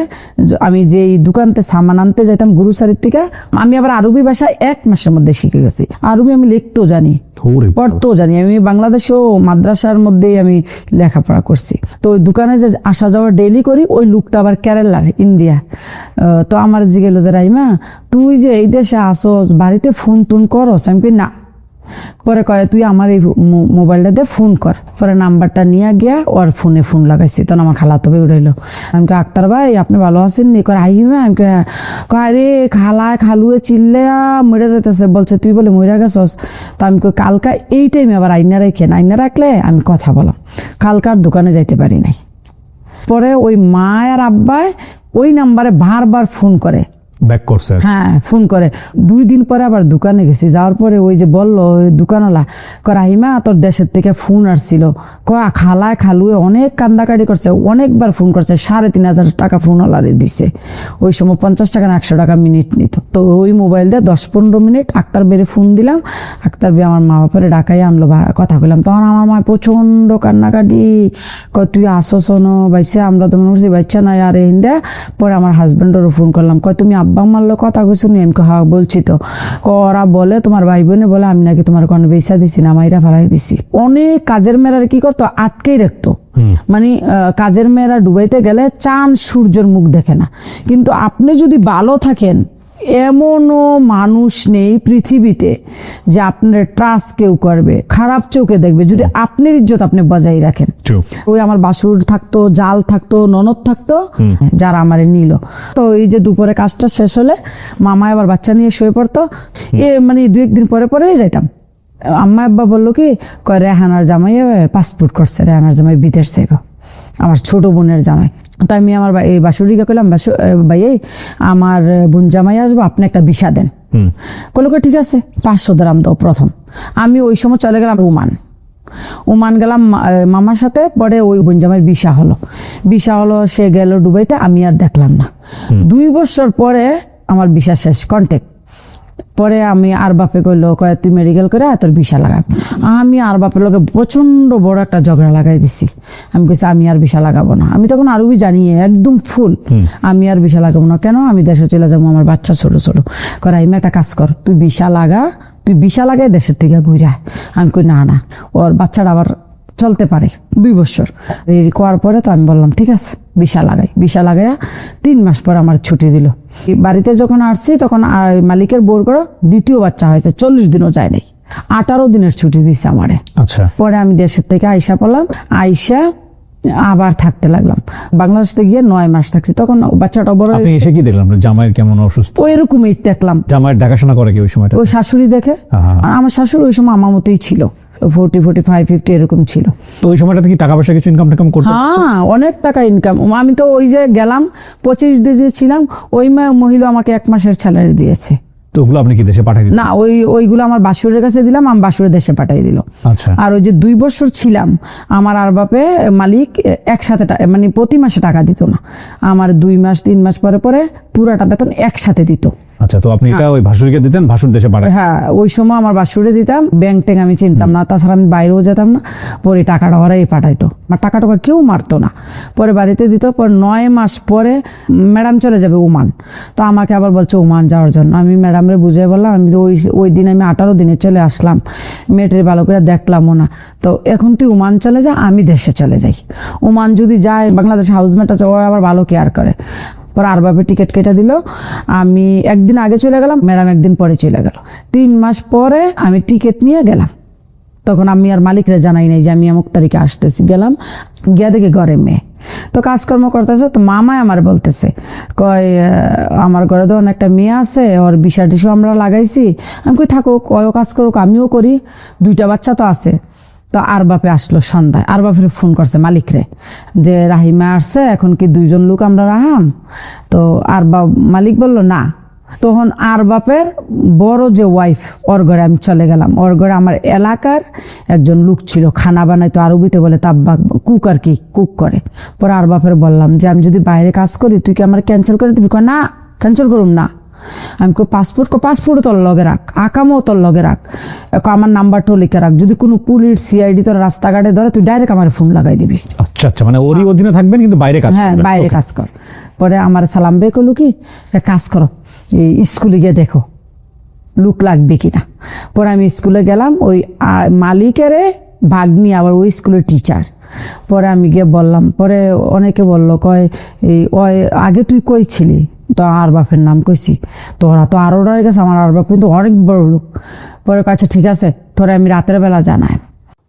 আমি যে দোকানতে সামান আনতে যাইতাম গ্রোসারির থেকে, আমি আবার আরবি ভাষা 1 মাসের মধ্যে শিখে গেছি। আরবি আমি লিখতেও জানি, পড়তেও জানি। আমি বাংলাদেশেও মাদ্রাসার মধ্যেই আমি লেখাপড়া করছি। তো ওই দোকানে যে আসা যাওয়া ডেইলি করি, ওই লোকটা আবার কেরালার, ইন্ডিয়া। তো আমার জিগেলো যে রাইমা তুই যে এই দেশে আসস, বাড়িতে ফোন টোন করস? আমি কি না। পরে কয় তুই আমার এই মোবাইলটা দিয়ে ফোন কর। পরে নাম্বারটা নিয়ে গিয়া ওর ফোনে ফোন লাগাইছি, তখন আমার খালাতো ভাই উঠাইলো। আমি কে আক্তার ভাই আপনি ভালো আছেন নি? করে আহিমা। আমি কয় রে খালায় খালুয়ে চিল্লে মরে যেতেছে, বলছে তুই বলে মরে গেছস। তো আমি কই কালকা এই টাইমে আবার আইনা রেখেন, আইনা রাখলে আমি কথা বলাম। কালকার দোকানে যাইতে পারি নাই। পরে ওই মা আর আব্বাই ওই নাম্বারে বারবার ফোন করে, ব্যাক করছে। হ্যাঁ ফোন করে। 2 দিন পরে আবার দোকানে গেছি, যাওয়ার পরে ওই যে বললো ওই দোকানওয়ালা, রাহিমা তোর দেশের থেকে ফোন আসছিল, খালায় খালুয়ে অনেক কান্দাকাটি করছে, অনেকবার ফোন করছে, 3,500 টাকা ফোনওয়ালারে দিছে। ওই সময় 50 টাকা না 100 টাকা মিনিট নিত। তো ওই মোবাইল দিয়ে 10-15 মিনিট আক্তার বেড়ে ফোন দিলাম। আক্তার বে আমার মা বাপরে ডাকাই আনলো, কথা কইলাম। তখন আমার মা প্রচন্ড কান্নাকাটি, তুই আসস না বাইসা? আমরা তো মনে করছি বাচ্চা নয় আর হিন্দা। পরে আমার হাজবেন্ডেরও ফোন করলাম, তুমি আব্বা মারলো কথা কইছো নি? আমি হ্যাঁ বলছি তো। ওরা বলে তোমার ভাই বোনে বলে আমি নাকি তোমার কোনো বেসা দিছি না, মাইরা ফেলাই দিছি। অনেক কাজের মেয়েরা কি করতো, আটকেই রাখতো। মানে কাজের মেয়েরা ডুবাইতে গেলে চাঁদ সূর্যের মুখ দেখে না। কিন্তু আপনি যদি ভালো থাকেন, এমনও মানুষ নেই পৃথিবীতে যে আপনার ট্রাস্ট কেউ করবে, খারাপ চোখে দেখবে, যদি আপনার ইজ্জত আপনি বজায় রাখেন। ওই আমার বাসুর থাকতো, জাল থাকতো, ননদ থাকতো, যারা আমারে নিল। তো এই যে দুপুরে কাজটা শেষ হলে মামা আবার বাচ্চা নিয়ে শুয়ে পড়তো। মানে 2-1 দিন পরে পরেই যাইতাম। আম্মা আব্বা বললো কি, কয় রেহানার জামাই পাসপোর্ট করছে, রেহানার জামাই বিদেশ যাইব, আমার ছোট বোনের জামাই। তাই আমি আমার এই বাসুরিকে কইলাম, ভাই আমার বোন জামাই আসবো, আপনি একটা ভিসা দেন। কইলো ঠিক আছে, 500 দিরহাম দাও প্রথম। আমি ওই সময় চলে গেলাম ওমান গেলাম মামার সাথে। পরে ওই বোন জামাইয়ের ভিসা হলো, সে গেল দুবাইতে, আমি আর দেখলাম না। 2 বছর পরে আমার ভিসা শেষ, কন্ট্যাক্ট। পরে আমি আর বাপে কইলো, কয় তুই মেডিকেল করে তোর ভিসা লাগাব। আমি আর বাপের লোকে প্রচন্ড বড় একটা ঝগড়া লাগাই দিছি। আমি কইছি আমি আর ভিসা লাগাবো না। আমি তখন আরবি জানি একদম ফুল, আমি আর ভিসা লাগাবো না। কেন? আমি দেশে চলে যাবো, আমার বাচ্চা ছোট ছোট। করে আমি একটা কাজ কর, তুই ভিসা লাগাই দেশের থেকে ঘুরে। আমি কই না, ওর বাচ্চাটা আবার চলতে পারে 2 বছর করার পরে। তো আমি বললাম ঠিক আছে ভিসা লাগাইয়া 3 মাস পর আমার ছুটি দিল। বাড়িতে যখন আসছি তখন মালিকের বোর করে 2য় বাচ্চা হয়েছে, 40 দিনও যায় নাই, 18 দিনের ছুটি দিছে আমারে। আচ্ছা। পরে আমি দেশের থেকে আইসা পড়লাম, আইসা আবার থাকতে লাগলাম। বাংলাদেশে গিয়ে 9 মাস থাকছি। তখন বাচ্চাটা বড়। আপনি এসে কি দেখলাম? জামাইয়ের কেমন অসুস্থ? ওই রকমই দেখলাম। জামাইয়ের দেখাশোনা করে কি ওই সময়টা? ওই শাশুড়ি দেখে। আমার শাশুড়ি ওই সময় আমার মতোই ছিল, 40, 45, 50 এরকম ছিল। তো ওই সময়টাতে কি টাকা পয়সা কিছু ইনকাম করতে? হ্যাঁ, অনেক টাকা ইনকাম। আমি তো ওই যে গেলাম 25 দিন ছিলাম, ওই মহিলা আমাকে 1 মাসের স্যালারি দিয়েছে। তো ওগুলো আপনি কি দেশে পাঠাই দিলেন? না, ওইগুলো আমার বাসুরের কাছে দিলাম, আমি বাসুরের দেশে পাঠাই দিল। আচ্ছা। আর ওই যে 2 বছর ছিলাম, আমার আর বাপে মালিক একসাথে মানে প্রতি মাসে টাকা দিত না, আমার 2 মাস 3 মাস পরে পরে পুরাটা বেতন একসাথে দিত। আচ্ছা। তো আপনি এটা ওই ভাসুরকে দিতেন, ভাসুর দেশে পাঠায়? হ্যাঁ, ওই সময় আমার বাসুরে দিতাম, ব্যাংক ট্যাঙ্ক আমি চিনতাম না, তাছাড়া আমি বাইরেও যেতাম না। পরে টাকাটা ওরাই পাঠাইতো, আমার টাকাটা কেউ মারতো না। পরে বাড়িতে দিত। পরে 9 মাস পরে ম্যাডাম চলে যাবে ওমান। তো আমাকে আবার বলছে ওমান যাওয়ার জন্য। আমি ম্যাডামরে বুঝিয়ে বললাম, আমি ওই দিন আমি 18 দিনে চলে আসলাম, মেয়েটির ভালো করে দেখলামও না। তো এখন তুই ওমান চলে যা, আমি দেশে চলে যাই। ওমান যদি যায়, বাংলাদেশ হাউসমেট আছে, ও আবার ভালো কেয়ার করে। পরে আর বাপে টিকিট কেটে দিল। আমি একদিন আগে চলে গেলাম, ম্যাডাম একদিন পরে চলে গেল। 3 মাস পরে আমি টিকিট নিয়ে গেলাম। তখন আমি আর মালিকরা জানাই নাই যে আমি অমুক তারিখে আসতেছি। গেলাম, গিয়া দেখে ঘরে মেয়ে তো কাজকর্ম করতেছে। তো মামাই আমার বলতেছে, কয় আমার ঘরে তো একটা মেয়ে আছে, ওর ভিসা টিসা আমরা লাগাইছি। আমি কই থাকুক, কয় কাজ করুক, আমিও করি, 2টা বাচ্চা তো আছে। তো আর বাপে আসলো সন্ধ্যায়, আর বাপের ফোন করছে মালিকরে যে রাহিমা আসছে, এখন কি 2জন লোক আমরা রাহাম? তো আর মালিক বলল না, তখন আর বাপের বড় যে ওয়াইফ ওর ঘরে আমি চলে গেলাম। ওর ঘরে আমার এলাকার একজন লোক ছিল, খানা বানাইতো, আরবিতে বলে তাব্বাক, কুক আর কি, কুক করে। পরে আর বাপের বললাম যে আমি যদি বাইরে কাজ করি তুই কি আমার ক্যান্সেল করে দিবি? কয় না, ক্যান্সেল করুম না। আমি কই পাসপোর্টও তোর লগে রাখ, আকামও তোর লগে রাখ, আমার নাম্বারটাও লিখে রাখ, যদি কোনো পুলিশ সিআইডি তোর রাস্তাঘাটে ধরে তুই ডাইরেক্ট আমার ফোন লাগাই দিবি। আচ্ছা আচ্ছা, মানে ওরই অধীনে থাকবেন কিন্তু বাইরে কাজ হ্যাঁ, করবেন। বাইরে Okay. কাজ কর। পরে আমার সালাম বে করলো কি, এক কাজ করো, এই স্কুলে গিয়ে দেখো লুক লাগবে কিনা। পরে আমি স্কুলে গেলাম, ওই মালিকের ভাগ্নি আবার ওই স্কুলের টিচার। পরে আমি গিয়ে বললাম, পরে অনেকে বললো কয় এই ওই আগে তুই কই ছিলি? তো আর বাপের নাম কইছি। তোরা তো আরো রয়ে গেছে, আমার আর বাপ কিন্তু অনেক বড় লোক। পরে কাছে ঠিক আছে, তোরা আমি রাতের বেলা জানাই।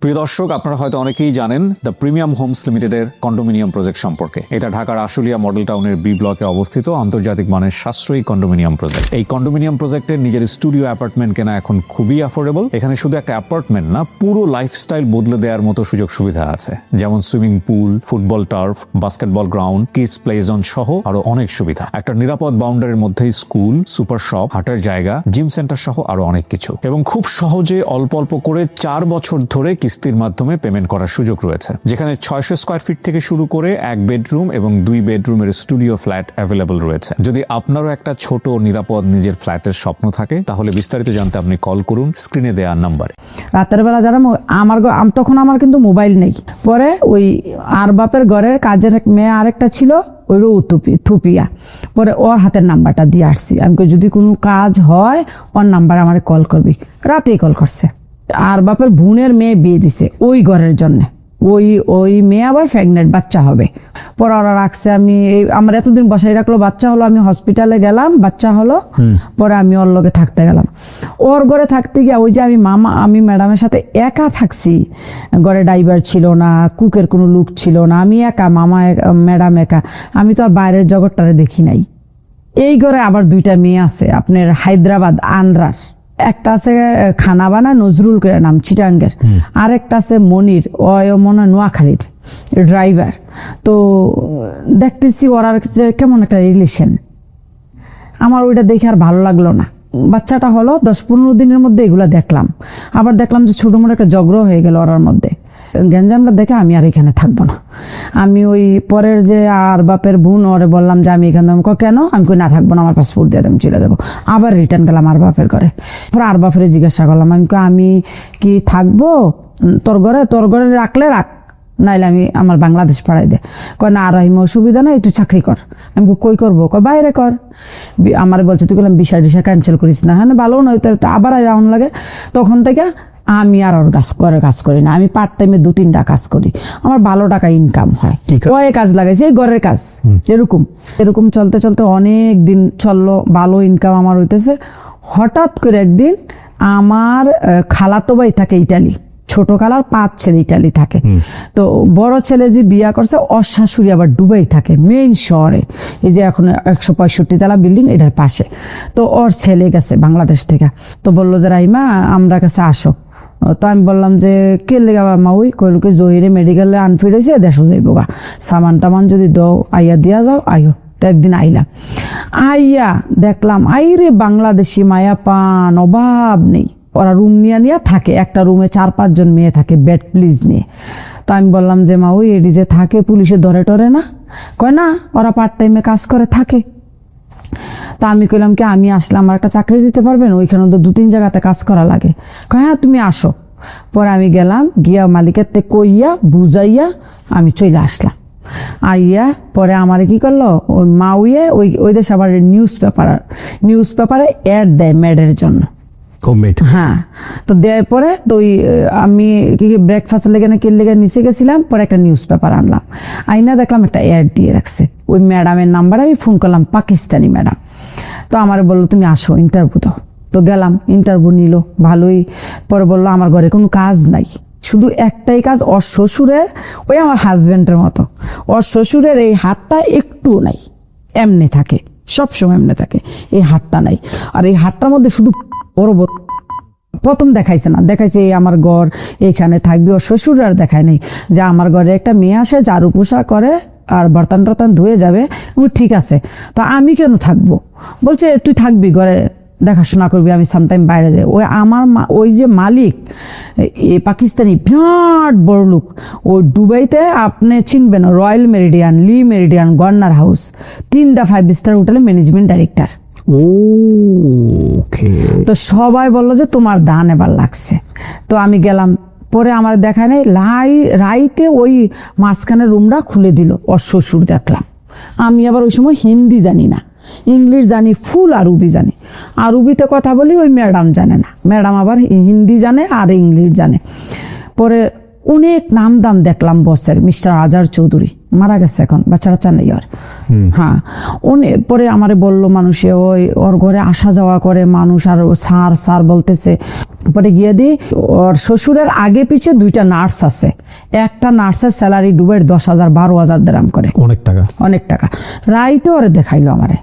প্রিয় দর্শক, আপনারা হয়তো অনেকেই জানেন দ্য প্রিমিয়াম হোমস লিমিটেডের কন্ডোমিনিয়াম প্রজেক্ট সম্পর্কে। এটা ঢাকার আশুলিয়া মডেল টাউনের বি ব্লকে অবস্থিত আন্তর্জাতিক মানের সাশ্রয়ী কন্ডোমিনিয়াম প্রজেক্ট। এই কন্ডোমিনিয়াম প্রজেক্টের নিজের স্টুডিও অ্যাপার্টমেন্ট কেনা এখন খুবই অ্যাফোর্ডেবল। এখানে শুধু একটা অ্যাপার্টমেন্ট না, পুরো লাইফস্টাইল বদলে দেওয়ার মতো সুযোগ সুবিধা আছে, যেমন swimming pool, football turf, basketball ground, kids play zone সহ আরো অনেক সুবিধা। একটা নিরাপদ বাউন্ডারির মধ্যেই স্কুল, সুপার শপ, হাটের জায়গা, জিম সেন্টার সহ আরো অনেক কিছু। এবং খুব সহজে অল্প অল্প করে 4 বছর ধরে কিস্তির মাধ্যমে পেমেন্ট করার সুযোগ রয়েছে, যেখানে 600 স্কয়ার ফিট থেকে শুরু করে 1 বেডরুম এবং 2 বেডরুমের স্টুডিও ফ্ল্যাট অ্যাভেলেবল রয়েছে। যদি আপনারও একটা ছোট নিরাপদ নিজের ফ্ল্যাটের স্বপ্ন থাকে, তাহলে বিস্তারিত জানতে আপনি কল করুন স্ক্রিনে দেওয়া নাম্বারে। রাতের বেলা যারা তখন আমার কিন্তু মোবাইল নেই। পরে ওই আর বাপের ঘরের কাজের এক মেয়ে আরেকটা ছিল, ওইরও থুপিয়া। পরে ওর হাতের নাম্বারটা দিয়ে আসছি, আমি কই যদি কোনো কাজ হয় ওর নাম্বার আমার কল করবি। রাতেই কল করছে। আর বাপের বোনের মেয়ে বিয়ে দিছে ওই ঘরের জন্য, ওই মেয়ে আবার প্রেগনেন্ট, বাচ্চা হবে। পরে ওরা রাখছে, আমার এতদিন বসাই রাখলো, বাচ্চা হলো, আমি হসপিটালে গেলাম, বাচ্চা হলো। পরে আমি ওর লগে থাকতে গেলাম। ওর ঘরে থাকতে গিয়ে ওই যে আমি ম্যাডামের সাথে একা থাকছি, ঘরে ড্রাইভার ছিল না, কুকের কোনো লোক ছিল না, আমি একা, ম্যাডাম একা, আমি তো আর বাইরের জগৎটারে দেখি নাই। এই ঘরে আবার 2টা মেয়ে আছে, আপনার হায়দ্রাবাদ আন্ধ্রার, একটা আছে খানা বানা নজরুল করে নাম, চিটাঙ্গের, আর একটা আছে মনির, ও মনে নোয়াখালীর ড্রাইভার। তো দেখতেছি ওরা কেমন একটা রিলেশন, আমার ওইটা দেখে আর ভালো লাগলো না। বাচ্চাটা হলো 10-15 দিনের মধ্যে এগুলা দেখলাম, আবার দেখলাম যে ছোটো মোটো একটা ঝগড়া হয়ে গেল ওরার মধ্যে। গ্যাঞ্জামটা দেখে আমি আর এখানে থাকবো না। আমি ওই পরের যে আর বাপের বোন ওরে বললাম যে আমি এখানে, কেন? আমি কই না থাকবো না, আমার পাসপোর্ট দিয়ে আমি চলে যাবো। আবার রিটার্ন গেলাম আর বাপের ঘরে। পরে আর বাপের জিজ্ঞাসা করলাম, আমি কি থাকবো তোর ঘরে রাখলে রাখ, নাইলে আমার বাংলাদেশ পাঠাই দে। কয় না, আর অসুবিধা নাই, তুই চাকরি কর। আমি কই করবো? কয় বাইরে কর। আমার বলছে তুই বললাম ভিসা ক্যান্সেল করিস না। হ্যাঁ, ভালো নয়, তো আবার যাওয়ান লাগে। তখন থেকে আমি আর ওর কাজ করি না, আমি পার্ট টাইমে 2-3টা কাজ করি, আমার ভালো টাকা ইনকাম হয়। ওই কাজ লাগাইছে, এই ঘরের কাজ। এরকম চলতে চলতে অনেক দিন চললো, ভালো ইনকাম আমার হইতেছে। হঠাৎ করে একদিন আমার খালাতো ভাই থাকে ইটালি, ছোট খালার 5 ছেলে ইটালি থাকে। তো বড় ছেলে যে বিয়া করছে, ওর শাশুড়ি আবার দুবাই থাকে, মেইন শহরে, এই যে এখন 165 তলা বিল্ডিং এটার পাশে। তো ওর ছেলে গেছে বাংলাদেশ থেকে, তো বললো যে রাইমা আমরা কাছে আসো। তো আমি বললাম যে কে লেগা মা? ওই কইলকে জহিরে মেডিকেলে আনফিট হয়েছে, দেশও যাইব গা, সামান টামান যদি দাও আইয়া দিয়া যাও, আইও। তো একদিন আইলাম, আইয়া দেখলাম আইরে বাংলাদেশি মায়া পান অভাব নেই। ওরা রুম নিয়ে থাকে, একটা রুমে 4-5 জন মেয়ে থাকে, বেড প্লিজ নিয়ে। তো আমি বললাম যে মা ওই এডি যে থাকে পুলিশে ধরে টরে না? কয় না, ওরা পার্ট টাইমে কাজ করে থাকে। তা আমি কইলাম কি আমি আসলে আমার একটা চাকরি দিতে পারবেন? ওইখানে তো 2-3 জায়গাতে কাজ করা লাগে। কয় হ্যাঁ তুমি আসো। পরে আমি গেলাম, গিয়া মালিকের তে কইয়া বুঝাইয়া আমি চলে আসলাম। আইয়া পরে আমারে কি করলো, ওই মাউয়ে ওই দেশ আবার নিউজ পেপারে অ্যাড দেয় মেডের জন্য। হ্যাঁ, তো দেওয়ার পরে তো আমি ব্রেকফাস্ট লেগে না কি লেগে নিচে গেছিলাম, পরে একটা নিউজ পেপার আনলাম, আইনা দেখলাম একটা অ্যাড দিয়ে রাখছে। ওই ম্যাডামের নাম্বারে আমি ফোন করলাম, পাকিস্তানি ম্যাডাম। তো আমার বললো তুমি আসো ইন্টারভিউ দাও। তো গেলাম, ইন্টারভিউ নিল ভালোই। পরে বললো আমার ঘরে কোনো কাজ নাই, শুধু একটাই কাজ, ওর শ্বশুরের, ওই আমার হাজব্যান্ডের মতো, ওর শ্বশুরের এই হাতটা একটু নাই, এমনি থাকে, সবসময় এমনি থাকে, এই হাতটা নাই। আর এই হাতটার মধ্যে শুধু বড় প্রথম দেখাইছে না, দেখাইছে আমার ঘর এইখানে থাকবি। ওর শ্বশুর আর দেখায় নেই যে আমার ঘরে একটা মেয়ে আসে ঝাড়ু পোষা করে, আর বর্তন টর্তন ধুয়ে যাবে। ঠিক আছে, তো আমি কেন থাকবো? বলছে তুই থাকবি ঘরে, দেখাশোনা করবি, আমি সামটাইম বাইরে যাই। ওই আমার ওই যে মালিক পাকিস্তানি বিরাট বড় লোক, ওই দুবাইতে আপনি চিনবেন, রয়্যাল মেরিডিয়ান, লি মেরিডিয়ান, গর্নার হাউস, 3টা 5 স্টার হোটেলে ম্যানেজমেন্ট ডাইরেক্টর। ওকে। তো সবাই বললো যে তোমার দান এবার লাগছে। তো আমি গেলাম, পরে আমার দেখা নেই, রাইতে ওই মাঝখানে রুমটা খুলে দিল, ওর শ্বশুর দেখলাম। আমি আবার ওই সময় হিন্দি জানি না, ইংলিশ জানি ফুল, আরবি জানি। আরবিতে কথা বলি, ওই ম্যাডাম জানে না, ম্যাডাম আবার হিন্দি জানে আর ইংলিশ জানে। পরে অনেক নাম দাম দেখলাম বসের, মিস্টার আজহার চৌধুরী, মারা গেছে এখন, বাচ্চা বাচ্চা নেই ওর। হ্যাঁ, পরে আমারে বললো মানুষে, ওর ঘরে আসা যাওয়া করে মানুষ, আর স্যার স্যার বলতেছে। পরে গিয়ে দিই, ওর শ্বশুরের আগে পিছে 2টা নার্স আছে, একটা নার্সের স্যালারি ডুবের 10,000 12,000 দিরাম করে, অনেক টাকা। অনেক টাকা। রাইতে ওরে দেখাইলো আমারে,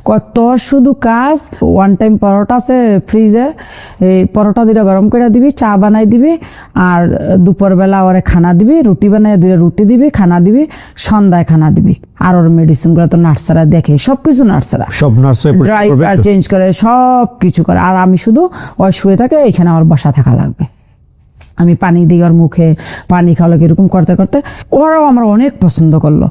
কত শুধু কাজ, ওয়ান টাইম পরোটা আছে ফ্রিজে, এই পরোটা 2টা গরম করে দিবি, চা বানাই দিবি, আর দুপুরবেলা ওরে খানা দিবি, রুটি বানাই 2টা রুটি দিবি, খানা দিবি, সন্ধ্যায় খানা দিবি। আর ওর মেডিসিনগুলো তো নার্সারা দেখে, সবকিছু নার্সারা, সব নার্সরা ড্রাই আর চেঞ্জ করে, সব কিছু করে। আর আমি শুধু ওই শুয়ে থাকে, এখানে আমার বসা থাকা লাগবে। আমি পানি দিই ওর মুখে, পানি খাওয়ালো, এরকম করতে করতে ওরাও আমার অনেক পছন্দ করলো।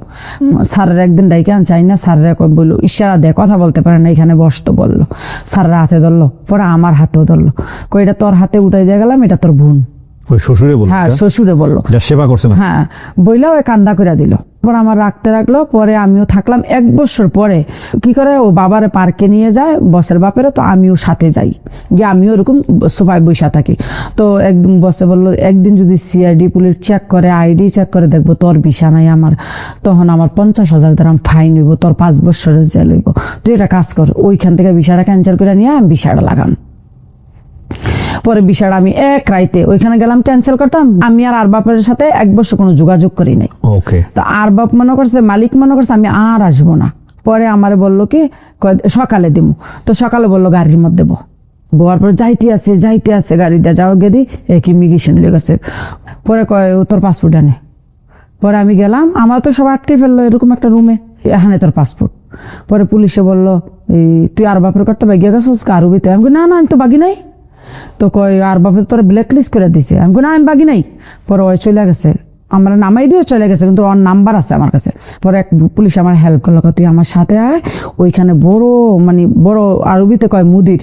স্যারের একদিন ডাইকে চাই না, স্যারেরা বললো, ইশারা দেয়, কথা বলতে পারে না, এখানে বসতো বললো। স্যাররা হাতে ধরলো, পরে আমার হাতেও ধরলো, এটা তোর হাতে উঠাই দিয়ে গেলাম, এটা তোর বোন। ওই শ্বশুরে বলল? হ্যাঁ, শ্বশুরে বললো, যা সেবা করছে না। হ্যাঁ, বইলা ওই কান্দা করে দিল। পরে আমার রাখতে রাখলো, পরে আমিও থাকলাম 1 বছর। পরে কি করে, ও বাবারে পার্কে নিয়ে যায়, বসের বাপেরও, তো আমিও সাথে যাই, গিয়ে আমিও ওরকম সোফায় বসা থাকি। তো একদিন বসে বললো, একদিন যদি সিআইডি পুলিশ চেক করে, আইডি চেক করে, দেখবো তোর ভিসা নাই আমার, তখন আমার 50,000 দিরাম ফাইন হইব, তোর 5 বছরের জেল হইব। তুই এটা কাজ কর, ওইখান থেকে ভিসাটা ক্যান্সেল করে নিয়ে আমি ভিসাটা লাগাম। পরে বিষয়টা আমি এক রাইতে ওইখানে গেলাম, ক্যান্সেল করতাম। আমি আর বাপের সাথে 1 বছর কোনো যোগাযোগ করি নাই। ওকে। তো আর বাপ মনে করছে, মালিক মনে করছে আমি আর আসবো না। পরে আমারে বললো কি, সকালে দিমু। তো সকালে বললো গাড়ির মধ্যে বোয়ার পরে যাইতে আছে গাড়ি দিয়ে, যাও গেদি এক ইমিগ্রেশন লেগে গেছে। পরে কয় তোর পাসপোর্ট আনে। পরে আমি গেলাম, আমার তো সব আটকে ফেললো এরকম একটা রুমে, এখানে তোর পাসপোর্ট। পরে পুলিশে বললো, তুই আর বাপের করতে বাগিয়ে গেছিস আরবিতে? আমি না আমি তো বাগি নাই। তো কয় আর বাপে তোর ব্ল্যাক লিস্ট করে দিছে। আমি না আমি বাগি নাই। পরে ওই চলে গেছে, আমরা নামাই দিয়ে চলে গেছে, কিন্তু ওর নাম্বার আছে আমার কাছে। পরে এক পুলিশ আমার হেল্প করলো, তুই আমার সাথে আয়, ওইখানে বড় আরবিতে কয় মুদির,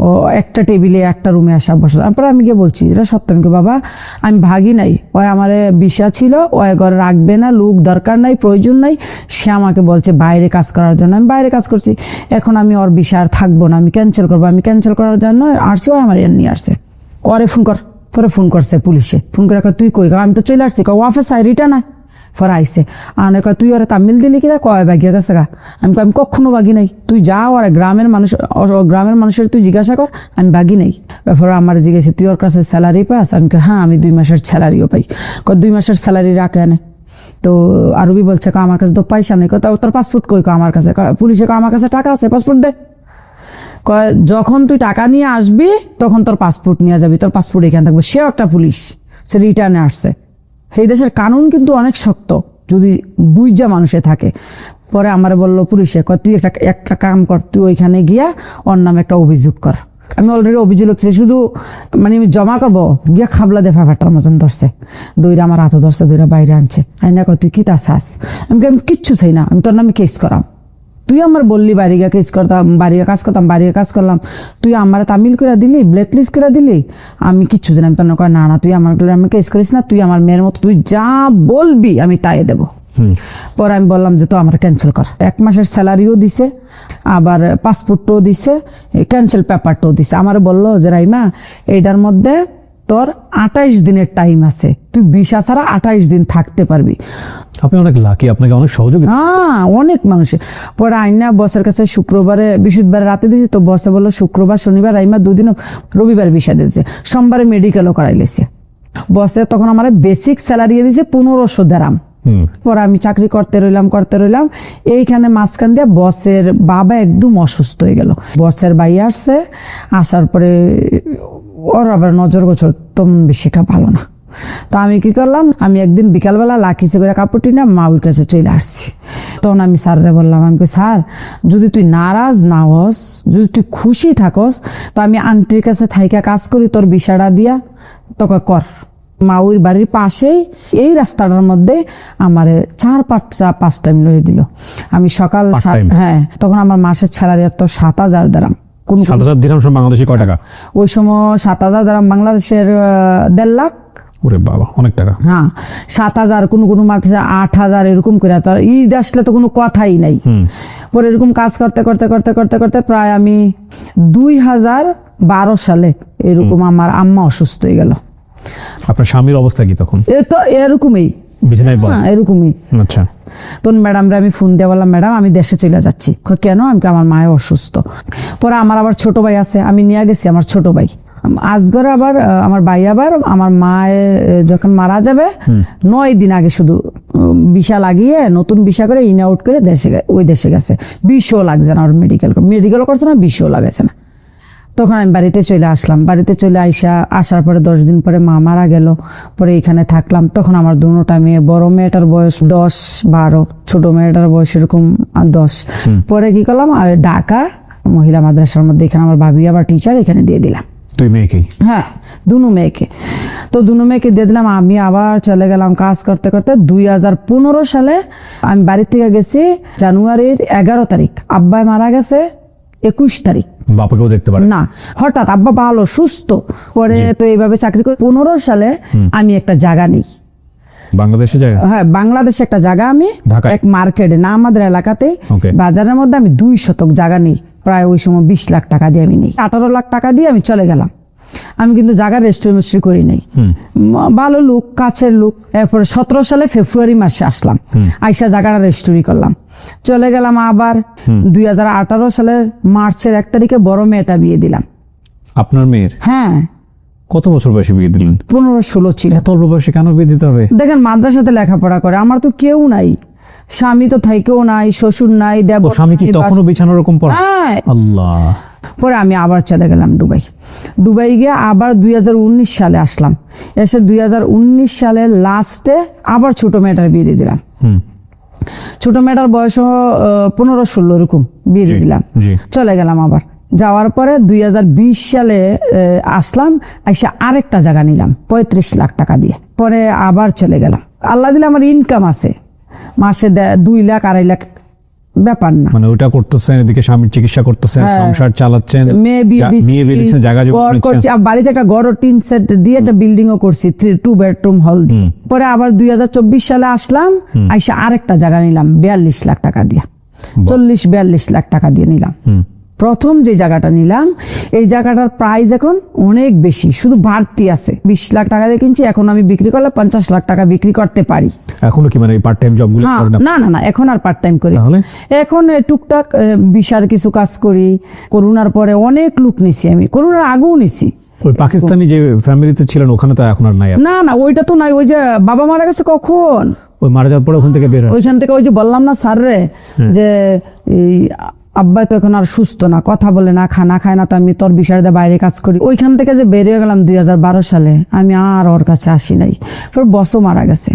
ও একটা টেবিলে একটা রুমে আসা বসে। তারপরে আমি গিয়ে বলছি, এটা সত্য। আমি বাবা আমি ভাগি নাই, ওই আমার বিষা ছিল, ওই ঘরে রাখবে না, লোক দরকার নাই, প্রয়োজন নাই। সে আমাকে বলছে বাইরে কাজ করার জন্য, আমি বাইরে কাজ করছি। এখন আমি ওর বিষয় আর থাকবো না, আমি ক্যান্সেল করবো। আমি ক্যান্সেল করার জন্য আসছি, ও আমার নিয়ে আসছে। করে ফোন কর। পরে ফোন করছে পুলিশে, ফোন করে তুই কই? আমি তো চলে আসছি। অফিস আই রিটার্ন আয়। পরে আইসে আনে, কয় তুই ওরা তামিল দিলি কিনা? কয় বাগিয়া গেছে গা। আমি কখনো বাগি নাই। তুই যা, ওরা গ্রামের মানুষের তুই জিজ্ঞাসা কর, আমি বাগি নাই। পরে আমার জিজ্ঞাসা, তুই ওর কাছে স্যালারি পাস? আমি হ্যাঁ, আমি 2 মাসের স্যালারিও পাই। 2 মাসের স্যালারি রাখে আনে। তো আরবি বলছে, আমার কাছে তো পয়সা নেই। তোর পাসপোর্ট কই? আমার কাছে। পুলিশে আমার কাছে টাকা আছে, পাসপোর্ট দে। যখন তুই টাকা নিয়ে আসবি তখন তোর পাসপোর্ট নিয়ে যাবি, তোর পাসপোর্ট এখানে থাকবে। সেও একটা পুলিশ, সে রিটার্নে আসছে। এই দেশের কানুন কিন্তু অনেক শক্ত, যদি বুঝা মানুষে থাকে। পরে আমার বললো পুলিশে, তুই একটা কাম কর, তুই ওইখানে গিয়া ওর নামে একটা অভিযোগ কর। আমি অলরেডি অভিযোগ লিখছি, শুধু আমি জমা করবো। গিয়া খাবলা দে ফাটার মতন ধরছে, দইরা আমার হাতও ধরছে, দইরা বাইরে আনছে। আইনা কয় তুই কি তা চাস? আমি কিচ্ছু চাই না, আমি তোর নামে কেস করাম। তুই আমার বললি বাড়িগা কেস করতাম, বাড়িগা কাজ করতাম, বাড়িগা কাজ করলাম, তুই আমার তামিল করে দিলি, ব্ল্যাক লিস্ট করে দিলি, আমি কিচ্ছু জানি। আমি তোর কয় না তুই আমার কেস করিস না, তুই আমার মেয়ের মতো, তুই যা বলবি আমি তাই দেবো। পরে আমি বললাম যে তো আমার ক্যান্সেল কর। 1 মাসের স্যালারিও দিছে, আবার পাসপোর্টও দিছে, ক্যান্সেল পেপারটাও দিছে। আমার বললো যে রাইমা, এইটার মধ্যে তোর 28 দিনের টাইম আছে, তুই ভিসা ছাড়া 28 দিন থাকতে পারবি। আপনি অনেক লাকি, আপনাকে অনেক সহযোগিতা। হ্যাঁ, অনেক মানুষের। পরে আইনা বসের কাছে বৃহস্পতিবারে রাতে দিয়েছে। তো বসে বললো শুক্রবার শনিবার আইমা 2 দিন, রবিবার ভিসা দিয়েছে, সোমবারে মেডিকেলও করাই লেছে। বসে তখন আমার বেসিক স্যালারি দিয়েছে 1500 দিরাম। পরে আমি চাকরি করতে রইলাম। এইখানে মাঝখান দিয়ে বসের বাবা একদম অসুস্থ হয়ে গেল। বসের ভাই আসছে, আসার পরে ওর আবার নজর গোচর তেমন বেশিটা ভালো না। তো আমি কি করলাম, আমি একদিন বিকালবেলা লাখিছে করে কাপড়টি না মাউর কাছে চলে আসছি। তখন আমি স্যাররে বললাম, আমি কই স্যার যদি তুই নারাজ না হস, যদি তুই খুশি থাকস, তো আমি আন্টির কাছে থাইকা কাজ করি, তোর বিষয়টা দিয়া তোকে কর। মাউর বাড়ির পাশেই এই রাস্তাটার মধ্যে আমার 4-5 টাইম লয়ে দিল। আমি সকাল Part time? হ্যাঁ, তখন আমার মাসের স্যালারি তো 7,000 দিরাম। কোন 7,000 দিরহাম সব বাংলাদেশে কয় টাকা? ওই সময় 7,000 দিরাম বাংলাদেশের 1.5 লাখ। ওরে বাবা, অনেক টাকা। হ্যাঁ, 7,000, কোনো মাসে 8,000 এরকম করে। তো ঈদ আসলে তো কোনো কথাই নাই। পরে এরকম কাজ করতে করতে করতে করতে করতে প্রায় আমি 2012 সালে এরকম আমার আম্মা অসুস্থ হয়ে গেল। আপনার স্বামীর অবস্থা কি তখন? এ তো এরকমই, বিছানায় পড়ে? হ্যাঁ এরকমই। আচ্ছা। তখন ম্যাডামরা আমি ফোন দিয়ে বললাম, ম্যাডাম আমি দেশে চলে যাচ্ছি। কেন? আমি আমার মায়ে অসুস্থ। পরে আমার আবার ছোট ভাই আছে, আমি নিয়ে গেছি আমার ছোট ভাই আজগরে। আবার আমার ভাই আবার আমার মায়ে যখন মারা যাবে 9 দিন আগে শুধু ভিসা লাগিয়ে নতুন ভিসা করে ইন আউট করে ওই দেশে গেছে। 20ও লাগছে না, ওর মেডিকেল করছে না, 20ও লাগাইছে না। তখন আমি বাড়িতে চলে আসলাম। বাড়িতে চলে আসার পরে 10 দিন পরে মা মারা গেল। পরে এখানে থাকলাম। তখন আমার দুটোটা মেয়ে, বড় মেয়েটার বয়স 10-12, ছোট মেয়েটার বয়স এরকম 10। পরে কি করলাম, ঢাকা মহিলা মাদ্রাসার মধ্যে এখানে আমার ভাবি আবার টিচার, এখানে দিয়ে দিলাম। তুই মেয়েকেই? হ্যাঁ, দুনো মেয়েকে। তো দুনো মেয়েকে দিয়ে দিলাম। আমি আবার চলে গেলাম কাজ করতে করতে। 2015 সালে আমি বাড়ি থেকে গেছি জানুয়ারির 11 তারিখ। আব্বাই মারা গেছে 21 তারিখ। বাবাকেও দেখতে পারে না, হঠাৎ আব্বা ভালো সুস্থ। পরে তো এইভাবে চাকরি করে 15 সালে আমি একটা জায়গা নিই বাংলাদেশে যায়? হ্যাঁ, বাংলাদেশে একটা জায়গা আমি ঢাকায়? এক মার্কেটে না, আমাদের এলাকাতে Okay. বাজারের মধ্যে আমি 2 শতক জায়গা নিই। প্রায় ওই সময় 20 লাখ টাকা দিয়ে আমি নিই। 18 লাখ টাকা দিয়ে আমি চলে গেলাম। আমি কিন্তু জায়গার রেজিস্ট্রি করি নাই। ভালো লোক, কাছের লোক। এরপরে 17 সালে ফেব্রুয়ারি মাসে আসলাম, আইসা জায়গাটা রেজিস্ট্রি করলাম, চলে গেলাম। আবার 2018 সালের মার্চের 1 তারিখে বড় মেয়েটা বিয়ে দিলাম। আপনার মেয়ের? হ্যাঁ। কত বছর বয়সে বিয়ে দিলেন? 15-16 ছিল। এত অল্প বয়সে কেন বিয়ে দিতে হবে? দেখেন মাদ্রাসাতে লেখাপড়া করে, আমার তো কেউ নাই, স্বামী তো থাইকেও নাই, শ্বশুর নাই, ও দেবর স্বামী কি নাই, তখনও বিছানার ওরকম পড়ে? হ্যাঁ। আল্লাহ। পরে আমি আবার চলে গেলাম দুবাই গিয়ে আবার 2019 সালে আসলাম। এসে 2019 সালের লাস্টে আবার ছোট মেয়েটার বিয়ে দিয়ে দিলাম। ছোট মেয়েটার বয়স 15-16 এরকম বিয়ে দিয়ে দিলাম। জি। চলে গেলাম আবার। যাওয়ার পরে 2020 সালে আসলাম, এসে আরেকটা জায়গা নিলাম 35 লাখ টাকা দিয়ে। পরে আবার চলে গেলাম। আল্লাহ দিলে আমার ইনকাম আছে, মাসে 2 লাখ 2.5 লাখ, ব্যাপার না। মানে ওটা করতেছেন, এদিকে স্বামীর চিকিৎসা করতেছেন, সংসার চালাচ্ছেন, মেয়ে বিয়ে দিচ্ছেন, জায়গা জমি ঘর করছি। নিচ্ছেন। আর বাড়িতে একটা ঘর টিন সেট দিয়ে একটা বিল্ডিং ও করছি, 2 বেডরুম হল দিয়ে। পরে আবার 2024 সালে আসলাম, আইসা আরেকটা জায়গা নিলাম 42 লাখ টাকা দিয়ে। 40-42 লাখ টাকা দিয়ে নিলাম। প্রথম যে জায়গাটা নিলাম, এই জায়গাটার প্রাইস এখন অনেক বেশি, শুধু বাড়তি আছে। 20 লাখ টাকা দিয়ে কিনছি, এখন আমি বিক্রি করলে 50 লাখ টাকা বিক্রি করতে পারি। এখনো কি মানে পার্ট টাইম জবগুলো হ্যাঁ, করেন? না, এখন আর পার্ট টাইম করি। তাহলে এখন টুকটাক বিশার কিছু কাজ করি। করোনার পরে অনেক লোক নিছি, আমি করোনার আগেও নিছি। ওই পাকিস্তানি যে ফ্যামিলিতে ছিলেন ওখানে তো এখন আর নাই? না, ওইটা তো নাই। ওই যে বাবা মারা গেছে কখন, ওই মারা যাওয়ার পরে ওখান থেকে বের হয়? ওইখান থেকে ওই যে বললাম না স্যার রে, যে এই আব্বা তো এখন আর সুস্থ না, কথা বলে না, খানা খায় না, তো আমি তোর বিষয়টা বাইরে কাজ করি। ওইখান থেকে যে বেরিয়ে গেলাম 2012 সালে, আমি আর ওর কাছে আসি নাই। তোর বসও মারা গেছে।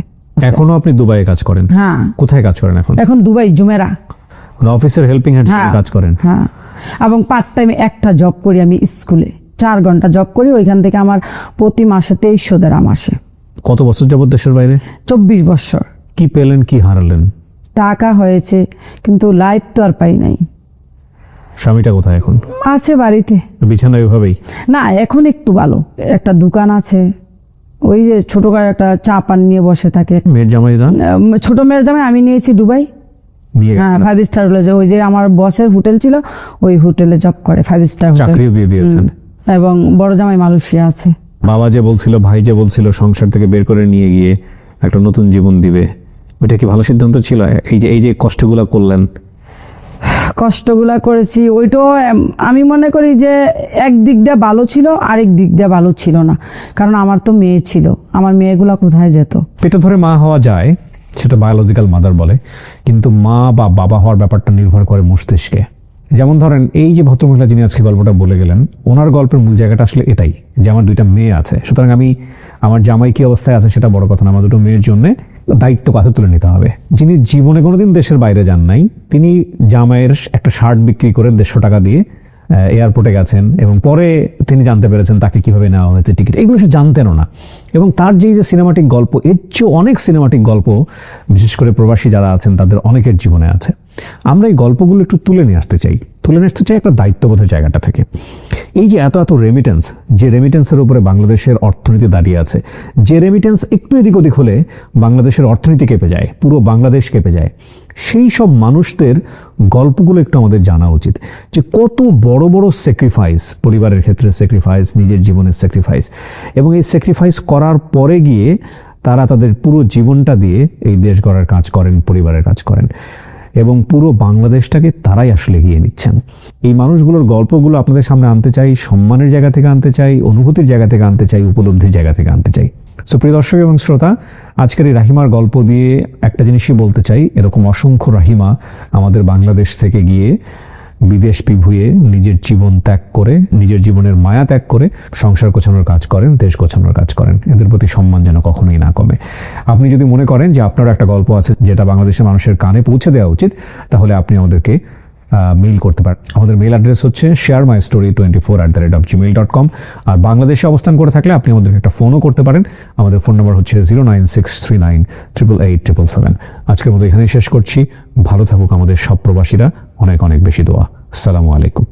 এখনো আপনি দুবাইয়ে কাজ করেন? হ্যাঁ। কোথায় কাজ করেন এখন? এখন দুবাই জুমেরা, মানে অফিসের হেল্পিং হ্যান্ড কাজ করেন? হ্যাঁ। এবং পার্ট টাইমে একটা জব করি আমি স্কুলে, 4 ঘন্টা জব করি। ওইখান থেকে আমার প্রতি মাসে 2300 দিরহাম আসে। কত বছর যাবত দেশের বাইরে? 24 বছর। কি পেলেন, কি হারালেন? টাকা হয়েছে, কিন্তু লাইফ তো আর পাই নাই। স্বামীটা কোথায় এখন? আছে বাড়িতে, বিছানায় ওইভাবেই? না, এখন একটু ভালো। একটা দোকান আছে, ওই যে ছোটখাটো একটা চা পান নিয়ে বসে থাকে। মেয়ের জামাইরা? ছোট মেয়ের জামাই আমি নিয়েছি দুবাই। হ্যাঁ, 5 স্টার হোটেলে। ওই যে আমার বসের হোটেল ছিল, ওই হোটেলে জব করে, 5 স্টার হোটেল। চাকরিও দিয়ে দিয়েছেন? এবং বড় জামাই মালয়েশিয়া আছে। বাবা যে বলছিল, ভাই যে বলছিল সংসার থেকে বের করে নিয়ে গিয়ে একটা নতুন জীবন দিবে, ওইটা কি ভালো সিদ্ধান্ত ছিল? এই যে কষ্টগুলা করলেন, কষ্টগুলা করেছি, ওইটাও আমি মনে করি যে এক দিক দিয়ে ভালো ছিল, আরেক দিক দিয়ে ভালো ছিল না। কারণ আমার তো মেয়ে ছিল, আমার মেয়েগুলা কোথায় যেত? পেটে ধরে মা হওয়া যায়, সেটা বায়োলজিক্যাল মাদার বলে, কিন্তু মা বা বাবা হওয়ার ব্যাপারটা নির্ভর করে মস্তিষ্কে। যেমন ধরেন এই যে ভদ্রমহিলা যিনি আজকে গল্পটা বলে গেলেন, ওনার গল্পের মূল জায়গাটা আসলে এটাই যে আমার 2টা মেয়ে আছে, সুতরাং আমি আমার জামাই কি অবস্থায় আছে সেটা বড় কথা না, আমার দুটো মেয়ের জন্য দায়িত্ব কাঁধে তুলে নিতে হবে। যিনি জীবনে কোনোদিন দেশের বাইরে যান নাই, তিনি জামাইয়ের একটা শার্ট বিক্রি করে 150 টাকা দিয়ে এয়ারপোর্টে গেছেন এবং পরে তিনি জানতে পেরেছেন তাকে কিভাবে নেওয়া হয়েছে টিকিট, এগুলো সে জানতেনও না। এবং তার যে সিনেমাটিক গল্প, এর চেয়ে অনেক সিনেমাটিক গল্প বিশেষ করে প্রবাসী যারা আছেন তাদের অনেকের জীবনে আছে। আমরা এই গল্পগুলো একটু তুলে নিয়ে আসতে চাই একটা দায়িত্ববোধের জায়গাটা থেকে। এই যে এত এত রেমিটেন্স, যে রেমিটেন্সের উপরে বাংলাদেশের অর্থনীতি দাঁড়িয়ে আছে, যে রেমিটেন্স একটু এদিক ওদিক হলে বাংলাদেশের অর্থনীতি কেঁপে যায়, পুরো বাংলাদেশ কেঁপে যায়, সেই সব মানুষদের গল্পগুলো একটু আমাদের জানা উচিত যে কত বড় বড় স্যাক্রিফাইস, পরিবারের ক্ষেত্রে স্যাক্রিফাইস, নিজের জীবনের স্যাক্রিফাইস, এবং এই স্যাক্রিফাইস করার পরে গিয়ে তারা তাদের পুরো জীবনটা দিয়ে এই দেশ গড়ার কাজ করেন, পরিবারের কাজ করেন, এবং পুরো বাংলাদেশটাকে তারাই আসলে এগিয়ে নিচ্ছেন। এই মানুষগুলোর গল্পগুলো আপনাদের সামনে আনতে চাই, সম্মানের জায়গা থেকে আনতে চাই, অনুভূতির জায়গা থেকে আনতে চাই, উপলব্ধির জায়গা থেকে আনতে চাই। সো প্রিয় দর্শক এবং শ্রোতা, আজকের এই রাহিমার গল্প দিয়ে একটা জিনিসই বলতে চাই, এরকম অসংখ্য রাহিমা আমাদের বাংলাদেশ থেকে গিয়ে বিদেশ বিভুঁয়ে নিজের জীবন ত্যাগ করে, নিজের জীবনের মায়া ত্যাগ করে সংসার গোছানোর কাজ করেন, দেশ গোছানোর কাজ করেন। এদের প্রতি সম্মান যেন কখনোই না কমে। আপনি যদি মনে করেন যে আপনার একটা গল্প আছে যেটা বাংলাদেশের মানুষের কানে পৌঁছে দেওয়া উচিত, তাহলে আপনি আমাদেরকে মেইল করতে পারেন। আমাদের মেইল অ্যাড্রেস হচ্ছে sharemystory24@gmail.com। আর বাংলাদেশে অবস্থান করে থাকলে আপনি আমাদেরকে একটা ফোনও করতে পারেন। আমাদের ফোন নাম্বার হচ্ছে 09639887777। আজকের মতো এখানেই শেষ করছি। ভালো থাকুক আমাদের সব প্রবাসীরা। অনেক অনেক বেশি দোয়া। আসসালামু আলাইকুম।